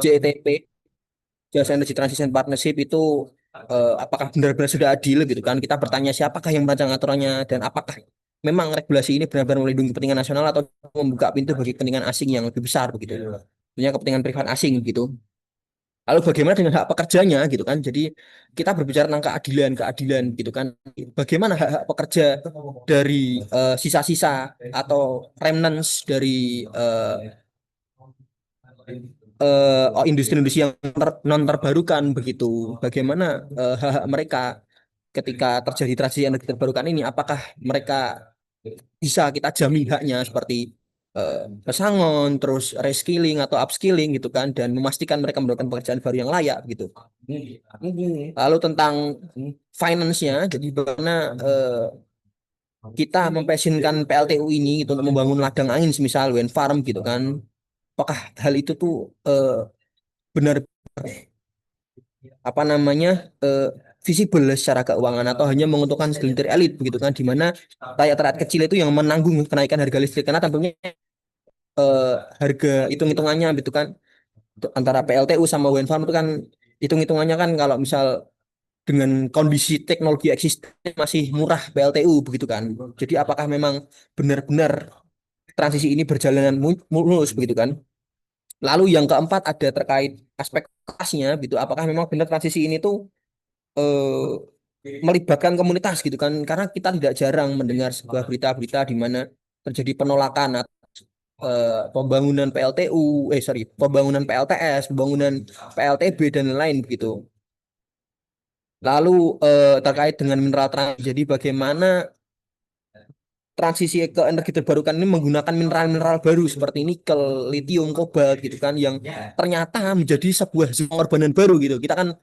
JETP, Just Energy Transition Partnership itu apakah benar-benar sudah adil gitu kan? Kita bertanya siapakah yang merancang aturannya dan apakah memang regulasi ini benar-benar melindungi kepentingan nasional atau membuka pintu bagi kepentingan asing yang lebih besar begitu. Punya kepentingan privat asing gitu. Lalu bagaimana dengan hak pekerjanya gitu kan? Jadi kita berbicara tentang keadilan, keadilan gitu kan. Bagaimana hak-hak pekerja dari sisa-sisa atau remnants dari industri-industri yang non terbarukan begitu. Bagaimana hak-hak mereka ketika terjadi transisi energi terbarukan ini? Apakah mereka bisa kita jamin haknya seperti pesangon, terus reskilling atau upskilling gitu kan, dan memastikan mereka mendapatkan pekerjaan baru yang layak gitu. Lalu tentang finance-nya, jadi bagaimana kita mempassionkan PLTU ini gitu, untuk membangun ladang angin semisal wind farm gitu kan. Apakah hal itu tuh benar apa namanya eh, visible secara keuangan atau hanya menguntungkan segelintir elit begitu kan, di mana rakyat-rakyat kecil itu yang menanggung kenaikan harga listrik karena tentunya eh, harga hitung-hitungannya gitu kan antara PLTU sama wind farm itu kan hitung-hitungannya kan kalau misal dengan kondisi teknologi eksisten masih murah PLTU begitu kan. Jadi apakah memang benar-benar transisi ini berjalan mulus begitu kan? Lalu yang keempat ada terkait aspek kelasnya gitu. Apakah memang benar transisi ini tuh melibatkan komunitas gitu kan? Karena kita tidak jarang mendengar sebuah berita-berita di mana terjadi penolakan atau pembangunan PLTU, sorry, pembangunan PLTS, pembangunan PLTB dan lain-lain begitu. Lalu terkait dengan mineral trans, jadi bagaimana transisi ke energi terbarukan ini menggunakan mineral-mineral baru seperti nikel, litium, kobalt gitu kan, yang ternyata menjadi sebuah pengorbanan baru gitu. Kita kan,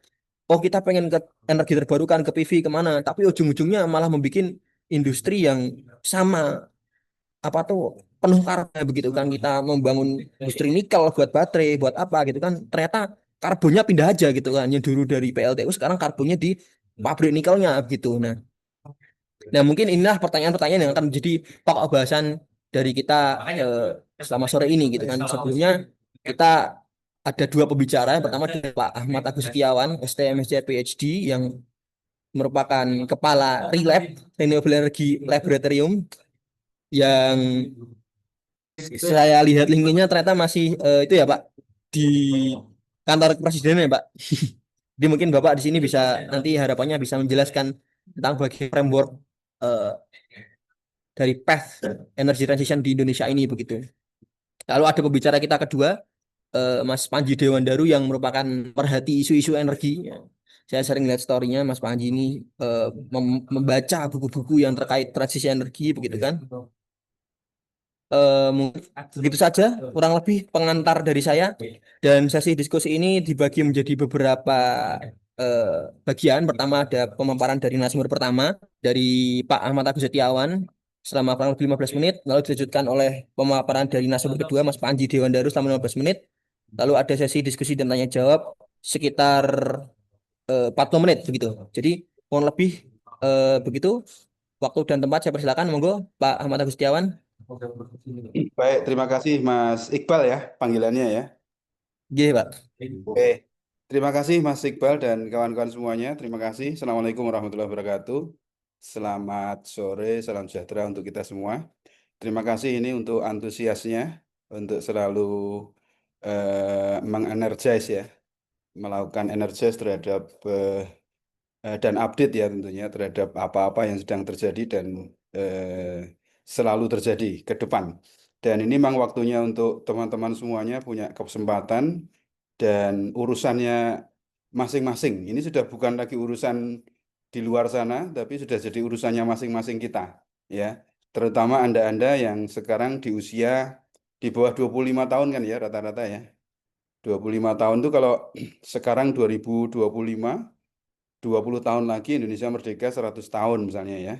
oh kita pengen ke energi terbarukan, ke PV kemana, tapi ujung-ujungnya malah membuat industri yang sama apa tuh penuh karbon begitu kan. Kita membangun industri nikel buat baterai, buat apa gitu kan. Ternyata karbonnya pindah aja gitu kan. Yang dulu dari PLTU sekarang karbonnya di pabrik nikelnya gitu. Nah, mungkin inilah pertanyaan-pertanyaan yang akan menjadi pokok bahasan dari kita selama sore ini gitu kan. Sebelumnya kita ada dua pembicara. Yang pertama ada Pak Ahmad Agus Setiawan, STMSC PhD yang merupakan kepala Relab Renewable Energy Laboratorium yang saya lihat linknya ternyata masih itu ya Pak di kantor presiden ya Pak. Jadi mungkin Bapak di sini bisa nanti harapannya bisa menjelaskan tentang bagaimana framework eh, dari path energy transition di Indonesia ini begitu. Lalu ada pembicara kita kedua, Mas Panji Dewandaru yang merupakan perhati isu-isu energi. Saya sering lihat story-nya Mas Panji ini membaca buku-buku yang terkait transisi energi begitu kan. Mungkin begitu saja kurang lebih pengantar dari saya, dan sesi diskusi ini dibagi menjadi beberapa eh, bagian. Pertama ada pemaparan dari narasumber pertama dari Pak Ahmad Agus Setiawan selama kurang lebih 15 menit, lalu dilanjutkan oleh pemaparan dari narasumber kedua Mas Panji Dewandaru selama 15 menit, lalu ada sesi diskusi dan tanya jawab sekitar 40 menit begitu. Jadi kurang lebih begitu waktu dan tempat saya persilakan, monggo Pak Ahmad Agus Setiawan. Baik, terima kasih Mas Iqbal ya panggilannya ya. Gih, Pak. Oke, terima kasih Mas Iqbal dan kawan-kawan semuanya. Terima kasih. Assalamualaikum warahmatullahi wabarakatuh. Selamat sore, salam sejahtera untuk kita semua. Terima kasih ini untuk antusiasnya, untuk selalu mengenergize ya, melakukan energize terhadap dan update ya tentunya terhadap apa-apa yang sedang terjadi dan selalu terjadi ke depan. Dan ini memang waktunya untuk teman-teman semuanya punya kesempatan dan urusannya masing-masing. Ini sudah bukan lagi urusan di luar sana, tapi sudah jadi urusannya masing-masing kita, ya. Terutama Anda-Anda yang sekarang di usia di bawah 25 tahun kan ya rata-rata ya. 25 tahun itu kalau sekarang 2025, 20 tahun lagi Indonesia merdeka 100 tahun misalnya ya.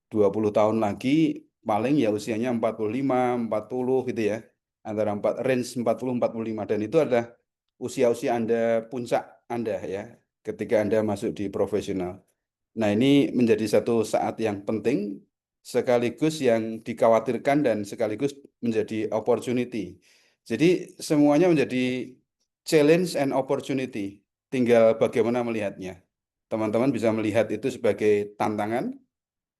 20 tahun lagi paling ya usianya 45, 40 gitu ya. Antara 4, range 40, 45 dan itu adalah usia-usia Anda puncak Anda ya ketika Anda masuk di profesional. Nah, ini menjadi satu saat yang penting sekaligus yang dikhawatirkan dan sekaligus menjadi opportunity. Jadi semuanya menjadi challenge and opportunity. Tinggal bagaimana melihatnya. Teman-teman bisa melihat itu sebagai tantangan,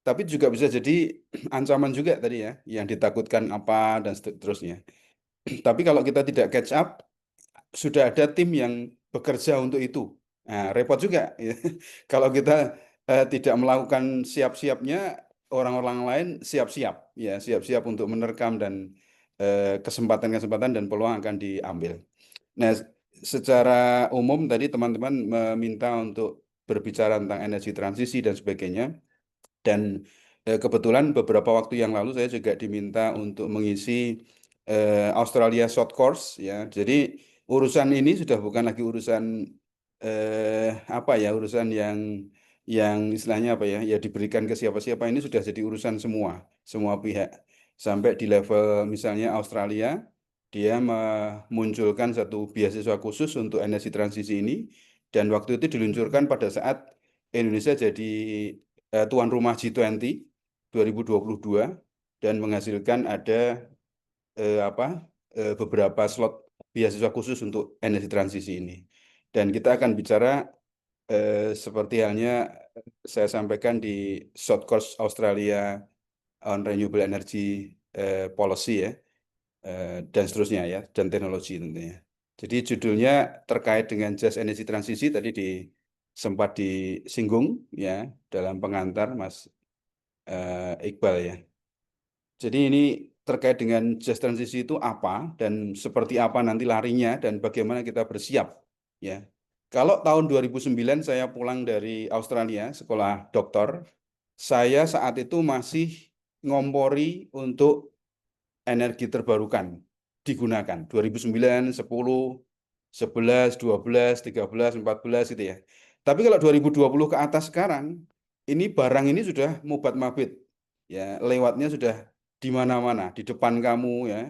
tapi juga bisa jadi ancaman juga tadi ya, yang ditakutkan apa dan seterusnya. Tapi kalau kita tidak catch up, sudah ada tim yang bekerja untuk itu. Nah, repot juga. Kalau kita tidak melakukan siap-siapnya, orang-orang lain siap-siap, ya siap-siap untuk menerkam dan kesempatan-kesempatan dan peluang akan diambil. Nah, secara umum tadi teman-teman meminta untuk berbicara tentang energi transisi dan sebagainya. Dan kebetulan beberapa waktu yang lalu saya juga diminta untuk mengisi Australia Short Course ya. Jadi urusan ini sudah bukan lagi urusan apa ya, urusan yang istilahnya apa ya, ya diberikan ke siapa-siapa, ini sudah jadi urusan semua pihak. Sampai di level misalnya Australia, dia memunculkan satu beasiswa khusus untuk energi transisi ini, dan waktu itu diluncurkan pada saat Indonesia jadi tuan rumah G20 2022 dan menghasilkan ada beberapa slot beasiswa khusus untuk energi transisi ini. Dan kita akan bicara seperti halnya saya sampaikan di short course Australia on Renewable Energy Policy ya, dan seterusnya ya, dan teknologi tentunya. Jadi judulnya terkait dengan just energy transisi tadi sempat disinggung ya dalam pengantar Mas Iqbal ya. Jadi ini terkait dengan just transisi itu apa dan seperti apa nanti larinya dan bagaimana kita bersiap ya. Kalau tahun 2009 saya pulang dari Australia sekolah doktor, saya saat itu masih ngompori untuk energi terbarukan digunakan 2009, 10, 11, 12, 13, 14 gitu ya. Tapi kalau 2020 ke atas sekarang, ini barang ini sudah mubat mabit. Ya, lewatnya sudah di mana-mana, di depan kamu ya.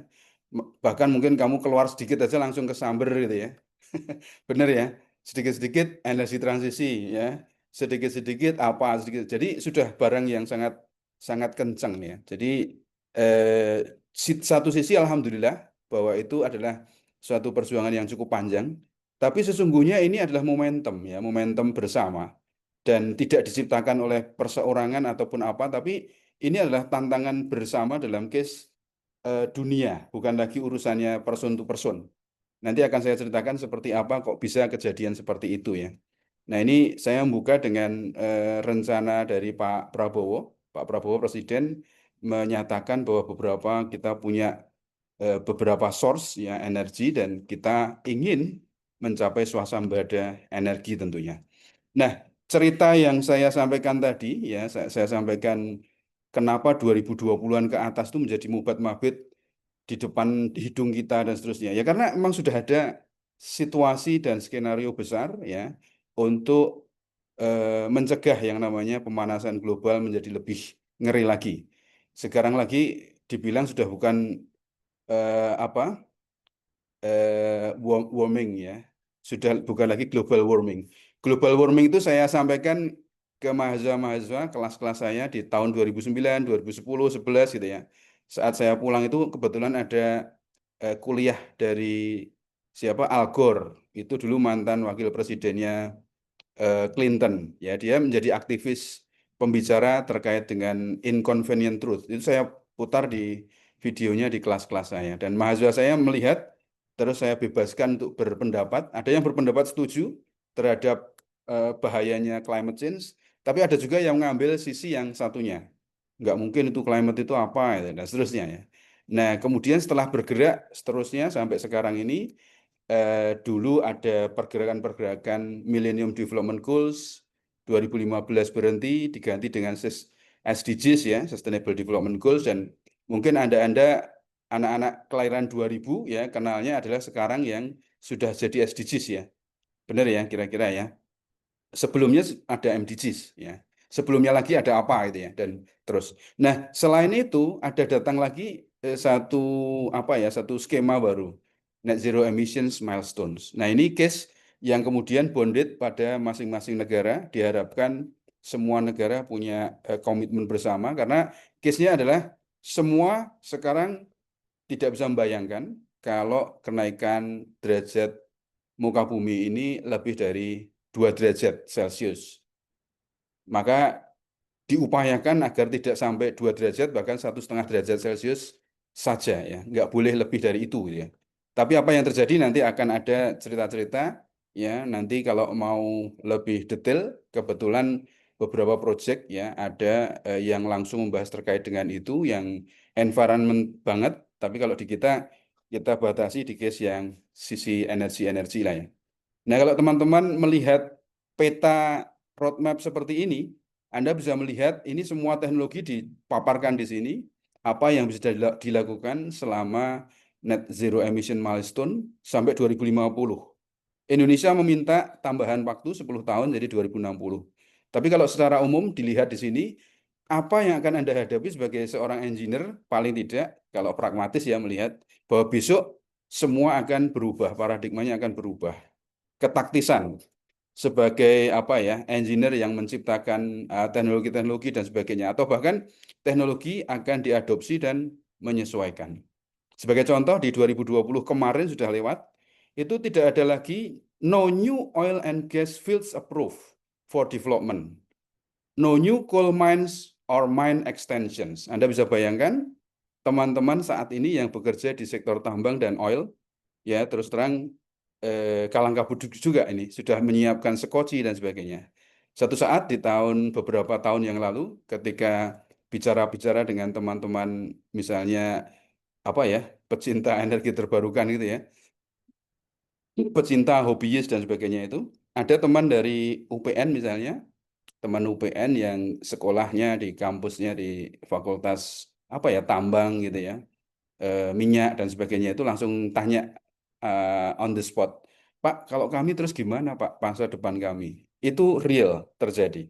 Bahkan mungkin kamu keluar sedikit aja langsung kesamber gitu ya. Bener ya, sedikit-sedikit energi transisi ya, sedikit-sedikit apa sedikit. Jadi sudah barang yang sangat sangat kencang ya. Jadi satu sisi alhamdulillah bahwa itu adalah suatu perjuangan yang cukup panjang, tapi sesungguhnya ini adalah momentum ya, momentum bersama dan tidak diciptakan oleh perseorangan ataupun apa, tapi ini adalah tantangan bersama dalam case dunia, bukan lagi urusannya person to person. Nanti akan saya ceritakan seperti apa kok bisa kejadian seperti itu ya. Nah ini saya membuka dengan rencana dari Pak Prabowo. Pak Prabowo Presiden menyatakan bahwa kita punya beberapa source ya energi dan kita ingin mencapai swasembada energi tentunya. Nah, cerita yang saya sampaikan tadi ya, saya sampaikan kenapa 2020-an ke atas itu menjadi mubat mabit di depan hidung kita dan seterusnya. Ya karena memang sudah ada situasi dan skenario besar ya untuk mencegah yang namanya pemanasan global menjadi lebih ngeri lagi. Sekarang lagi dibilang sudah bukan apa warming ya, sudah bukan lagi global warming. Global warming itu saya sampaikan ke mahasiswa-mahasiswa kelas-kelas saya di tahun 2009, 2010, 11 gitu ya. Saat saya pulang itu kebetulan ada kuliah dari siapa Al Gore, itu dulu mantan wakil presidennya Clinton ya, dia menjadi aktivis pembicara terkait dengan inconvenient truth. Itu saya putar di videonya di kelas-kelas saya dan mahasiswa saya melihat, terus saya bebaskan untuk berpendapat. Ada yang berpendapat setuju terhadap bahayanya climate change, tapi ada juga yang mengambil sisi yang satunya. Nggak mungkin itu climate itu apa ya, dan seterusnya ya. Nah, kemudian setelah bergerak seterusnya sampai sekarang ini, dulu ada pergerakan-pergerakan Millennium Development Goals, 2015 berhenti, diganti dengan SDGs ya, Sustainable Development Goals, dan mungkin Anda anak-anak kelahiran 2000 ya, kenalnya adalah sekarang yang sudah jadi SDGs ya. Benar ya, kira-kira ya. Sebelumnya ada MDGs ya. Sebelumnya lagi ada apa itu ya, dan terus. Nah, selain itu ada datang lagi satu apa ya, satu skema baru, net zero emissions milestones. Nah, ini case yang kemudian bonded pada masing-masing negara, diharapkan semua negara punya komitmen bersama karena case-nya adalah semua sekarang tidak bisa membayangkan kalau kenaikan derajat muka bumi ini lebih dari 2 derajat Celcius. Maka diupayakan agar tidak sampai 2 derajat, bahkan 1,5 derajat Celcius saja ya, nggak boleh lebih dari itu ya. Tapi apa yang terjadi nanti akan ada cerita-cerita ya, nanti kalau mau lebih detail, kebetulan beberapa project ya ada yang langsung membahas terkait dengan itu, yang environment banget, tapi kalau di kita batasi di case yang sisi energi-energi lah ya. Nah, kalau teman-teman melihat peta roadmap seperti ini, Anda bisa melihat ini semua teknologi dipaparkan di sini, apa yang bisa dilakukan selama net zero emission milestone sampai 2050. Indonesia meminta tambahan waktu 10 tahun jadi 2060. Tapi kalau secara umum dilihat di sini, apa yang akan Anda hadapi sebagai seorang engineer, paling tidak kalau pragmatis ya melihat bahwa besok semua akan berubah, paradigmanya akan berubah. Ketaktisan sebagai apa ya, engineer yang menciptakan teknologi-teknologi dan sebagainya, atau bahkan teknologi akan diadopsi dan menyesuaikan. Sebagai contoh di 2020 kemarin sudah lewat, itu tidak ada lagi no new oil and gas fields approved for development, no new coal mines or mine extensions. Anda bisa bayangkan teman-teman saat ini yang bekerja di sektor tambang dan oil, ya terus terang kalang kabut juga ini sudah menyiapkan sekoci dan sebagainya. Satu saat di beberapa tahun yang lalu, ketika bicara-bicara dengan teman-teman misalnya apa ya, pecinta energi terbarukan gitu ya, pecinta hobiis dan sebagainya itu, ada teman dari UPN misalnya, teman UPN yang sekolahnya di kampusnya di fakultas apa ya, tambang gitu ya, minyak dan sebagainya, itu langsung tanya on the spot, Pak, kalau kami terus gimana Pak, masa depan kami? Itu real terjadi.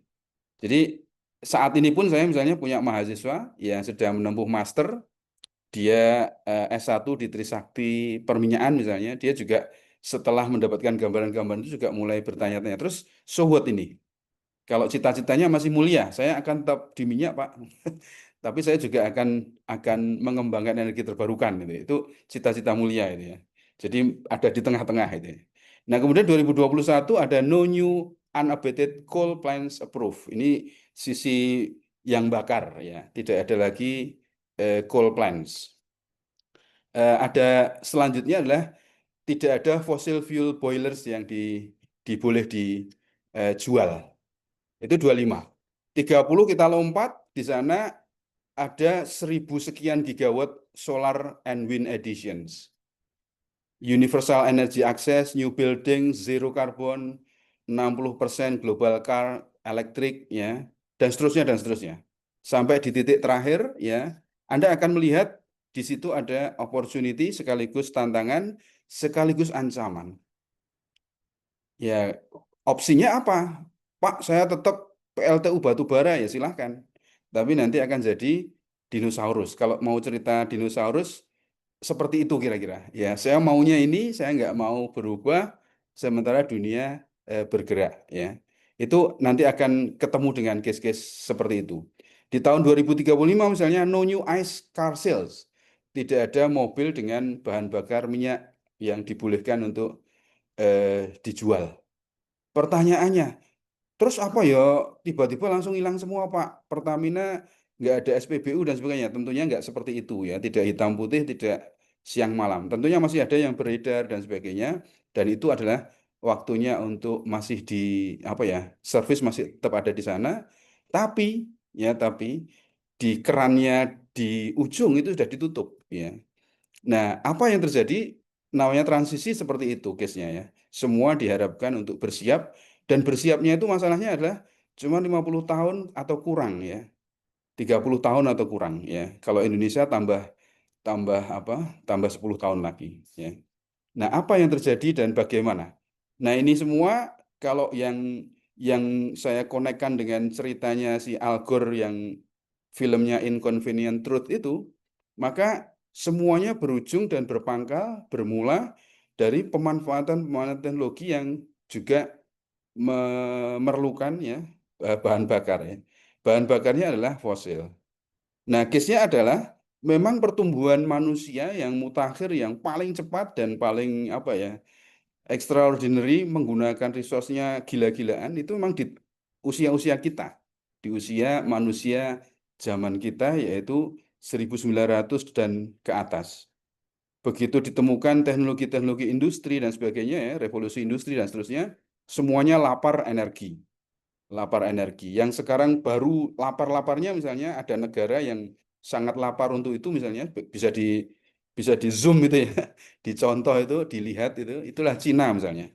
Jadi saat ini pun saya misalnya punya mahasiswa yang sedang menempuh master, dia S1 di Trisakti Perminyakan misalnya, dia juga setelah mendapatkan gambaran-gambaran itu juga mulai bertanya-tanya, terus so what ini? Kalau cita-citanya masih mulia, saya akan tetap di minyak, Pak. Tapi saya juga akan mengembangkan energi terbarukan gitu. Itu cita-cita mulia itu ya. Jadi ada di tengah-tengah itu ya. Nah, kemudian 2021 ada no new unabated coal plants approved. Ini sisi yang bakar ya. Tidak ada lagi coal plants. Ada selanjutnya adalah tidak ada fossil fuel boilers yang boleh dijual. Itu 25. 30 kita lompat, di sana ada 1.000 sekian gigawatt solar and wind additions. Universal energy access, new building, zero carbon, 60% global car, elektrik, ya, dan seterusnya, dan seterusnya. Sampai di titik terakhir, ya, Anda akan melihat di situ ada opportunity sekaligus tantangan, sekaligus ancaman. Ya, opsinya apa? Pak, saya tetap PLTU batu bara, ya silahkan. Tapi nanti akan jadi dinosaurus. Kalau mau cerita dinosaurus, seperti itu kira-kira. Ya, saya maunya ini, saya nggak mau berubah, sementara dunia bergerak. Ya, itu nanti akan ketemu dengan case-case seperti itu. Di tahun 2035 misalnya, no new ICE car sales. Tidak ada mobil dengan bahan bakar minyak yang dibolehkan untuk dijual. Pertanyaannya, terus apa ya, tiba-tiba langsung hilang semua Pak? Pertamina nggak ada SPBU dan sebagainya. Tentunya nggak seperti itu ya. Tidak hitam putih, tidak siang malam. Tentunya masih ada yang beredar dan sebagainya. Dan itu adalah waktunya untuk masih apa ya, service masih tetap ada di sana. Tapi tapi di kerannya di ujung itu sudah ditutup ya. Nah, apa yang terjadi? Namanya transisi seperti itu case-nya ya. Semua diharapkan untuk bersiap, dan bersiapnya itu masalahnya adalah cuma 50 tahun atau kurang ya. 30 tahun atau kurang ya. Kalau Indonesia tambah tambah apa? Tambah 10 tahun lagi ya. Nah, apa yang terjadi dan bagaimana? Nah, ini semua kalau yang saya konekkan dengan ceritanya si Al Gore yang filmnya Inconvenient Truth itu, maka semuanya berujung dan berpangkal bermula dari pemanfaatan teknologi yang juga memerlukan ya bahan bakar ya. Bahan bakarnya adalah fosil. Nah, case-nya adalah memang pertumbuhan manusia yang mutakhir yang paling cepat dan paling apa ya, extraordinary menggunakan resource-nya gila-gilaan itu memang di usia-usia kita, di usia manusia zaman kita yaitu 1900 dan ke atas. Begitu ditemukan teknologi-teknologi industri dan sebagainya ya, revolusi industri dan seterusnya, semuanya lapar energi. Lapar energi. Yang sekarang baru lapar-laparnya misalnya ada negara yang sangat lapar untuk itu misalnya bisa di zoom itu ya, dicontoh itu, dilihat itu, itulah Cina misalnya.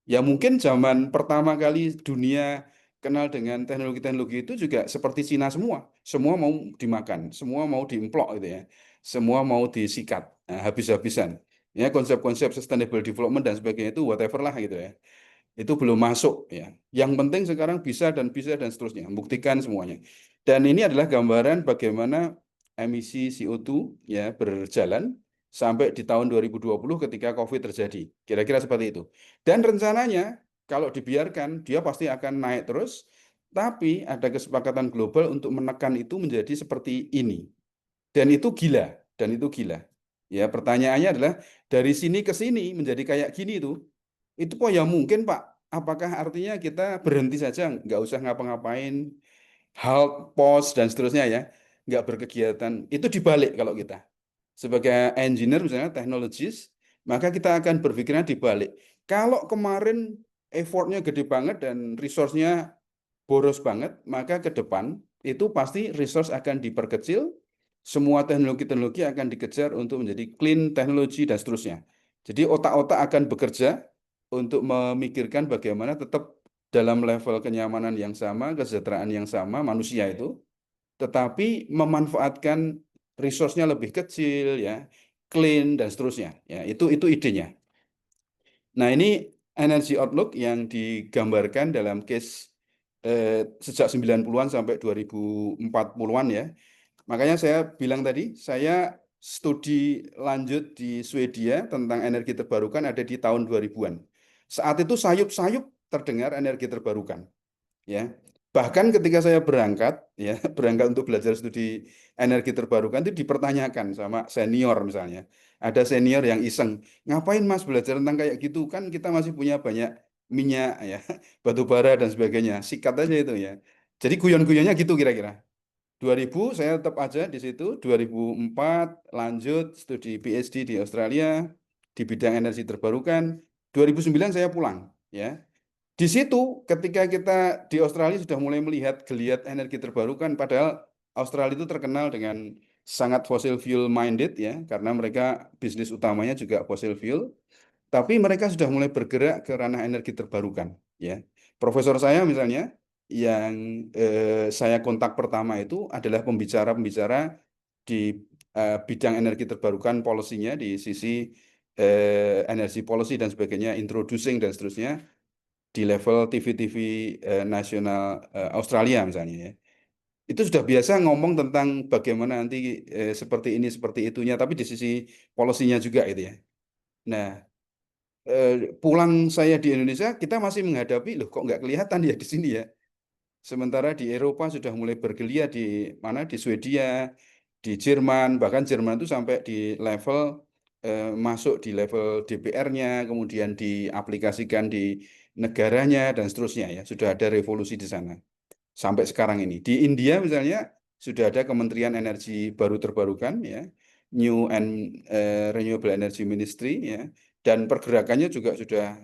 Ya mungkin zaman pertama kali dunia kenal dengan teknologi-teknologi itu juga seperti Cina semua. Semua mau dimakan, semua mau diemplok gitu ya. Semua mau disikat, nah, habis-habisan. Ya konsep-konsep sustainable development dan sebagainya itu whatever lah gitu ya. Itu belum masuk ya. Yang penting sekarang bisa dan seterusnya, buktikan semuanya. Dan ini adalah gambaran bagaimana emisi CO2 ya berjalan sampai di tahun 2020 ketika COVID terjadi. Kira-kira seperti itu. Dan rencananya kalau dibiarkan dia pasti akan naik terus, tapi ada kesepakatan global untuk menekan itu menjadi seperti ini. Dan itu gila, dan itu gila. Ya, pertanyaannya adalah dari sini ke sini menjadi kayak gini itu kok ya mungkin Pak. Apakah artinya kita berhenti saja, nggak usah ngapa-ngapain, halt, pause dan seterusnya ya, nggak berkegiatan. Itu dibalik kalau kita sebagai engineer misalnya technologist, maka kita akan berpikirnya dibalik. Kalau kemarin effortnya gede banget dan resource-nya boros banget, maka ke depan itu pasti resource akan diperkecil, semua teknologi-teknologi akan dikejar untuk menjadi clean teknologi dan seterusnya. Jadi otak-otak akan bekerja untuk memikirkan bagaimana tetap dalam level kenyamanan yang sama, kesejahteraan yang sama manusia itu, tetapi memanfaatkan resource-nya lebih kecil ya, clean dan seterusnya. Ya, itu idenya. Nah, ini energy outlook yang digambarkan dalam case sejak 90-an sampai 2040-an ya. Makanya saya bilang tadi, saya studi lanjut di Swedia tentang energi terbarukan ada di tahun 2000-an. Saat itu sayup-sayup terdengar energi terbarukan ya. Bahkan ketika saya berangkat ya, berangkat untuk belajar studi energi terbarukan itu dipertanyakan sama senior misalnya. Ada senior yang iseng, ngapain Mas belajar tentang kayak gitu? Kan kita masih punya banyak minyak ya, batu bara dan sebagainya. Sikat aja itu ya. Jadi guyon-guyonnya gitu kira-kira. 2000 saya tetap aja di situ, 2004 lanjut studi PhD di Australia di bidang energi terbarukan, 2009 saya pulang ya. Di situ ketika kita di Australia sudah mulai melihat geliat energi terbarukan, padahal Australia itu terkenal dengan sangat fossil fuel minded ya, karena mereka bisnis utamanya juga fossil fuel, tapi mereka sudah mulai bergerak ke ranah energi terbarukan ya. Profesor saya misalnya yang saya kontak pertama itu adalah pembicara-pembicara di bidang energi terbarukan polisinya di sisi energi policy dan sebagainya, introducing dan seterusnya di level TV-TV nasional Australia misalnya ya. Itu sudah biasa ngomong tentang bagaimana nanti seperti ini seperti itunya, tapi di sisi polisinya juga itu ya. Nah, eh, pulang saya di Indonesia, kita masih menghadapi, loh kok nggak kelihatan ya di sini ya. Sementara di Eropa sudah mulai bergeliat di mana di Swedia, di Jerman, bahkan Jerman itu sampai di level masuk di level DPR-nya, kemudian diaplikasikan di negaranya dan seterusnya ya. Sudah ada revolusi di sana sampai sekarang ini. Di India misalnya sudah ada Kementerian Energi Baru Terbarukan ya, New and Renewable Energy Ministry ya, dan pergerakannya juga sudah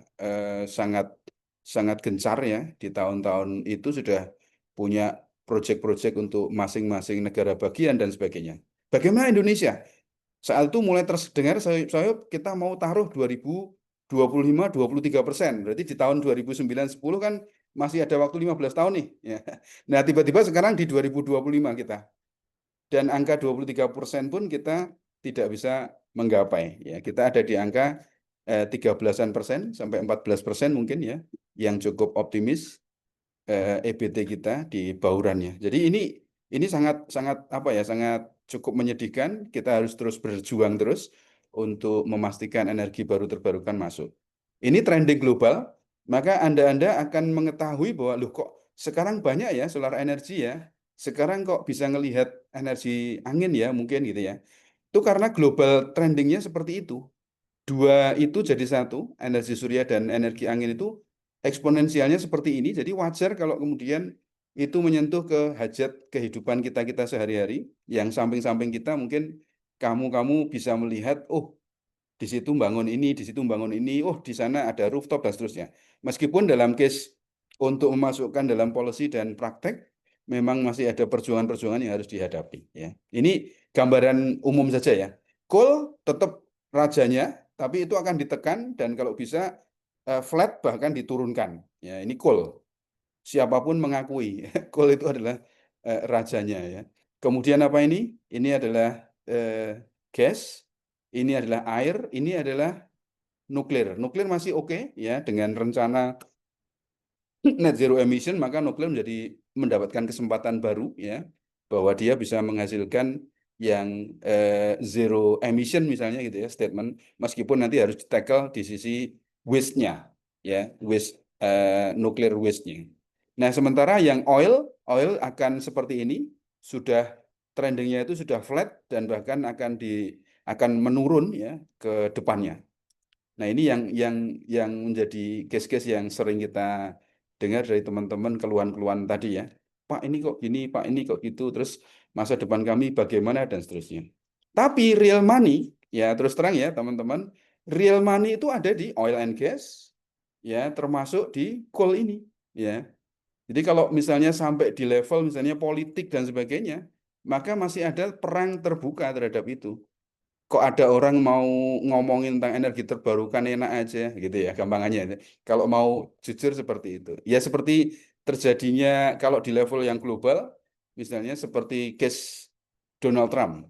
sangat sangat gencar ya di tahun-tahun itu sudah punya proyek-proyek untuk masing-masing negara bagian dan sebagainya. Bagaimana Indonesia? Saat itu mulai terdengar saya kita mau taruh 2025 23%. Berarti di tahun 2009-10 kan masih ada waktu 15 tahun nih ya. Nah, tiba-tiba sekarang di 2025 kita. Dan angka 23% pun kita tidak bisa menggapai ya. Kita ada di angka 13-an% sampai 14% mungkin ya yang cukup optimis EBT kita di baurannya. Jadi ini sangat sangat apa ya, sangat cukup menyedihkan. Kita harus terus berjuang terus untuk memastikan energi baru terbarukan masuk. Ini trending global, maka Anda akan mengetahui bahwa loh kok sekarang banyak ya solar energi ya. Sekarang kok bisa ngelihat energi angin ya mungkin gitu ya. Itu karena global trendingnya seperti itu. dua itu jadi satu, energi surya dan energi angin itu eksponensialnya seperti ini. Jadi wajar kalau kemudian itu menyentuh ke hajat kehidupan kita-kita sehari-hari, yang samping-samping kita mungkin kamu bisa melihat, oh di situ bangun ini, di situ bangun ini, oh di sana ada rooftop dan seterusnya. Meskipun dalam case untuk memasukkan dalam policy dan praktek, memang masih ada perjuangan-perjuangan yang harus dihadapi. Ya, ini gambaran umum saja ya. Coal tetap rajanya, tapi itu akan ditekan dan kalau bisa flat bahkan diturunkan. Ya, ini coal. Siapapun mengakui coal itu adalah rajanya ya. Kemudian apa ini? Ini adalah gas, ini adalah air, ini adalah nuklir. Nuklir masih oke ya dengan rencana net zero emission, maka nuklir mendapatkan kesempatan baru ya bahwa dia bisa menghasilkan yang zero emission misalnya gitu ya statement, meskipun nanti harus ditackle di sisi waste-nya ya, waste nuklir waste-nya. Nah, sementara yang oil akan seperti ini, sudah trendingnya itu sudah flat dan bahkan akan menurun ya ke depannya. Nah, ini yang menjadi case-case yang sering kita dengar dari teman-teman keluhan-keluhan tadi ya. Pak ini kok gini, Pak ini kok gitu, terus masa depan kami bagaimana dan seterusnya. Tapi real money, ya terus terang ya teman-teman, real money itu ada di oil and gas, ya termasuk di coal ini, ya. Jadi kalau misalnya sampai di level misalnya politik dan sebagainya, maka masih ada perang terbuka terhadap itu. Kok ada orang mau ngomongin tentang energi terbarukan enak aja gitu ya gampangannya. Kalau mau jujur seperti itu. Ya seperti terjadinya kalau di level yang global, misalnya seperti case Donald Trump.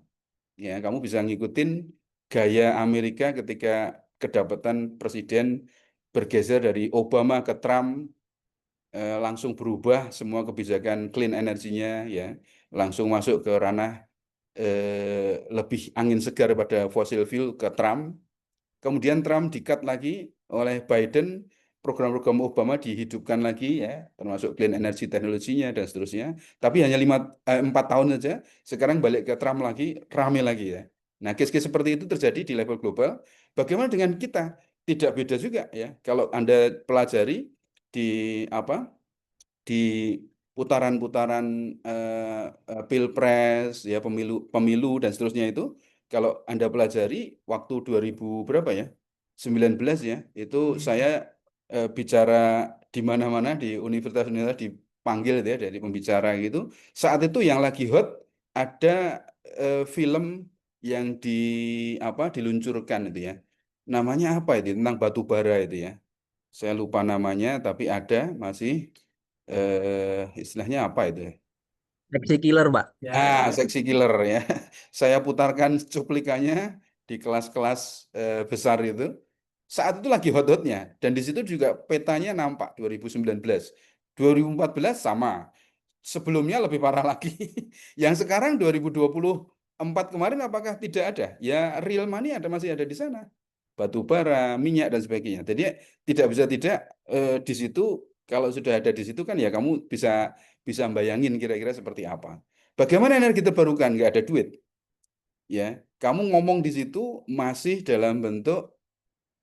Ya, kamu bisa ngikutin gaya Amerika ketika kedapatan presiden bergeser dari Obama ke Trump, langsung berubah semua kebijakan clean energinya ya, langsung masuk ke ranah lebih angin segar pada fossil fuel ke Trump. Kemudian Trump di-cut lagi oleh Biden, program-program Obama dihidupkan lagi ya, termasuk clean energy teknologinya dan seterusnya. Tapi hanya 4 tahun saja, sekarang balik ke Trump lagi, rame lagi ya. Nah, case-case seperti itu terjadi di level global. Bagaimana dengan kita? Tidak beda juga ya. Kalau Anda pelajari di apa di putaran-putaran pilpres ya pemilu pemilu dan seterusnya itu, kalau Anda pelajari waktu 2000 berapa ya 19 ya itu saya bicara di mana-mana di universitas-universitas dipanggil gitu ya dari pembicara gitu, saat itu yang lagi hot ada film yang diluncurkan itu ya, namanya apa itu tentang batu bara itu ya, saya lupa namanya tapi ada masih istilahnya apa itu ya? Seksi killer, Pak. Seksi killer ya. Saya putarkan cuplikannya di kelas-kelas besar itu. Saat itu lagi hot-hotnya dan di situ juga petanya nampak 2019. 2014 sama. Sebelumnya lebih parah lagi. Yang sekarang 2024 kemarin apakah tidak ada? Ya real money masih ada di sana. Batu bara, minyak dan sebagainya. Jadi tidak bisa tidak di situ, kalau sudah ada di situ kan ya kamu bisa bisa bayangin kira-kira seperti apa. Bagaimana energi terbarukan? Nggak ada duit. Ya, kamu ngomong di situ masih dalam bentuk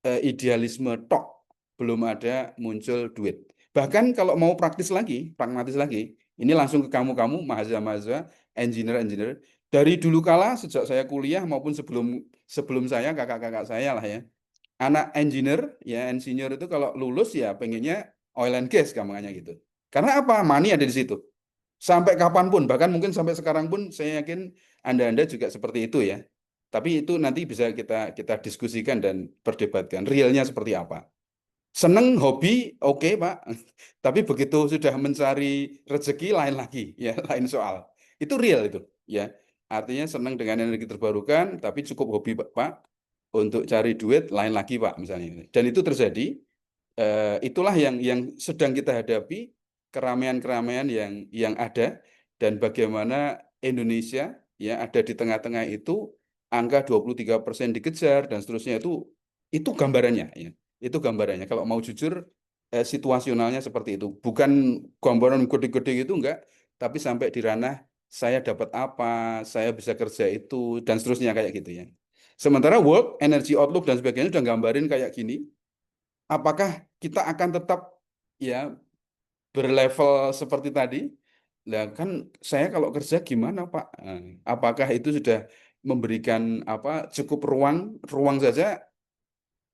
idealisme tok, belum ada muncul duit. Bahkan kalau mau praktis lagi, pragmatis lagi, ini langsung ke kamu-kamu mahasiswa-mahasiswa, engineer-engineer. Dari dulu kala sejak saya kuliah maupun sebelum sebelum saya kakak-kakak saya lah ya, anak engineer ya engineer itu kalau lulus ya pengennya oil and gas gampangnya gitu. Karena apa? Money ada di situ. Sampai kapanpun, bahkan mungkin sampai sekarang pun saya yakin Anda-Anda juga seperti itu ya. Tapi itu nanti bisa kita kita diskusikan dan perdebatkan realnya seperti apa. Seneng hobi, oke Pak. Tapi begitu sudah mencari rezeki lain lagi, ya lain soal. Itu real itu, ya. Artinya seneng dengan energi terbarukan, tapi cukup hobi Pak. Untuk cari duit lain lagi Pak, misalnya. Dan itu terjadi. Itulah yang sedang kita hadapi, keramaian-keramaian yang ada dan bagaimana Indonesia ya ada di tengah-tengah itu, angka 23% dikejar dan seterusnya itu gambarannya ya. Itu gambarannya. Kalau mau jujur situasionalnya seperti itu. Bukan gambaran gede-gede gitu enggak, tapi sampai di ranah saya dapat apa, saya bisa kerja itu dan seterusnya kayak gitu ya. Sementara World Energy Outlook dan sebagainya sudah gambarin kayak gini. Apakah kita akan tetap ya berlevel seperti tadi? Nah, kan saya kalau kerja gimana, Pak? Apakah itu sudah memberikan apa cukup ruang saja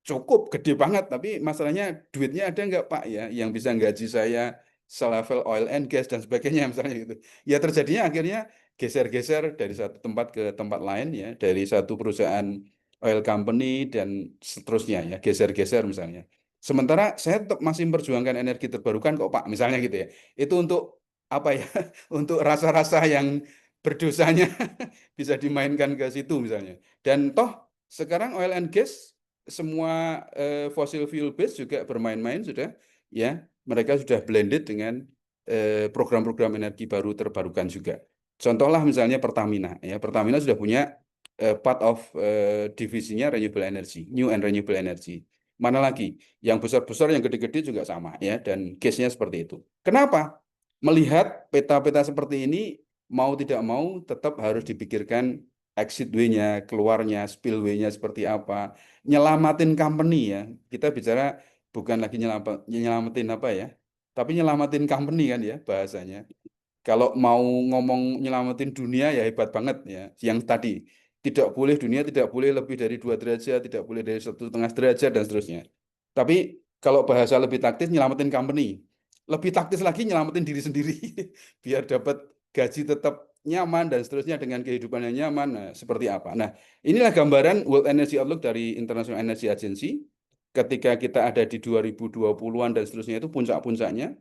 cukup gede banget, tapi masalahnya duitnya ada nggak Pak ya yang bisa gaji saya selevel oil and gas dan sebagainya misalnya gitu. Ya terjadinya akhirnya geser-geser dari satu tempat ke tempat lain ya, dari satu perusahaan oil company dan seterusnya ya, geser-geser misalnya. Sementara saya tetap masih memperjuangkan energi terbarukan kok Pak, misalnya gitu ya. Itu untuk apa ya? Untuk rasa-rasa yang berdosanya bisa dimainkan ke situ misalnya. Dan toh sekarang oil and gas semua fossil fuel base juga bermain-main sudah ya mereka sudah blended dengan program-program energi baru terbarukan juga. Contohlah misalnya Pertamina ya Pertamina sudah punya part of divisinya renewable energy, new and renewable energy. Mana lagi yang besar-besar yang gede-gede juga sama ya dan case-nya seperti itu. Kenapa? Melihat peta-peta seperti ini mau tidak mau tetap harus dipikirkan exit way-nya, keluarnya, spillway-nya seperti apa nyelamatin company ya. Kita bicara bukan lagi nyelamatin apa ya, tapi nyelamatin company kan ya bahasanya. Kalau mau ngomong nyelamatin dunia ya hebat banget ya. Yang tadi tidak boleh dunia tidak boleh lebih dari 2 derajat, tidak boleh dari 1,5 derajat dan seterusnya. Tapi kalau bahasa lebih taktis nyelamatin company, lebih taktis lagi nyelamatin diri sendiri biar dapat gaji tetap nyaman dan seterusnya dengan kehidupan yang nyaman. Nah, seperti apa? Nah, inilah gambaran World Energy Outlook dari International Energy Agency. Ketika kita ada di 2020-an dan seterusnya itu puncak-puncaknya.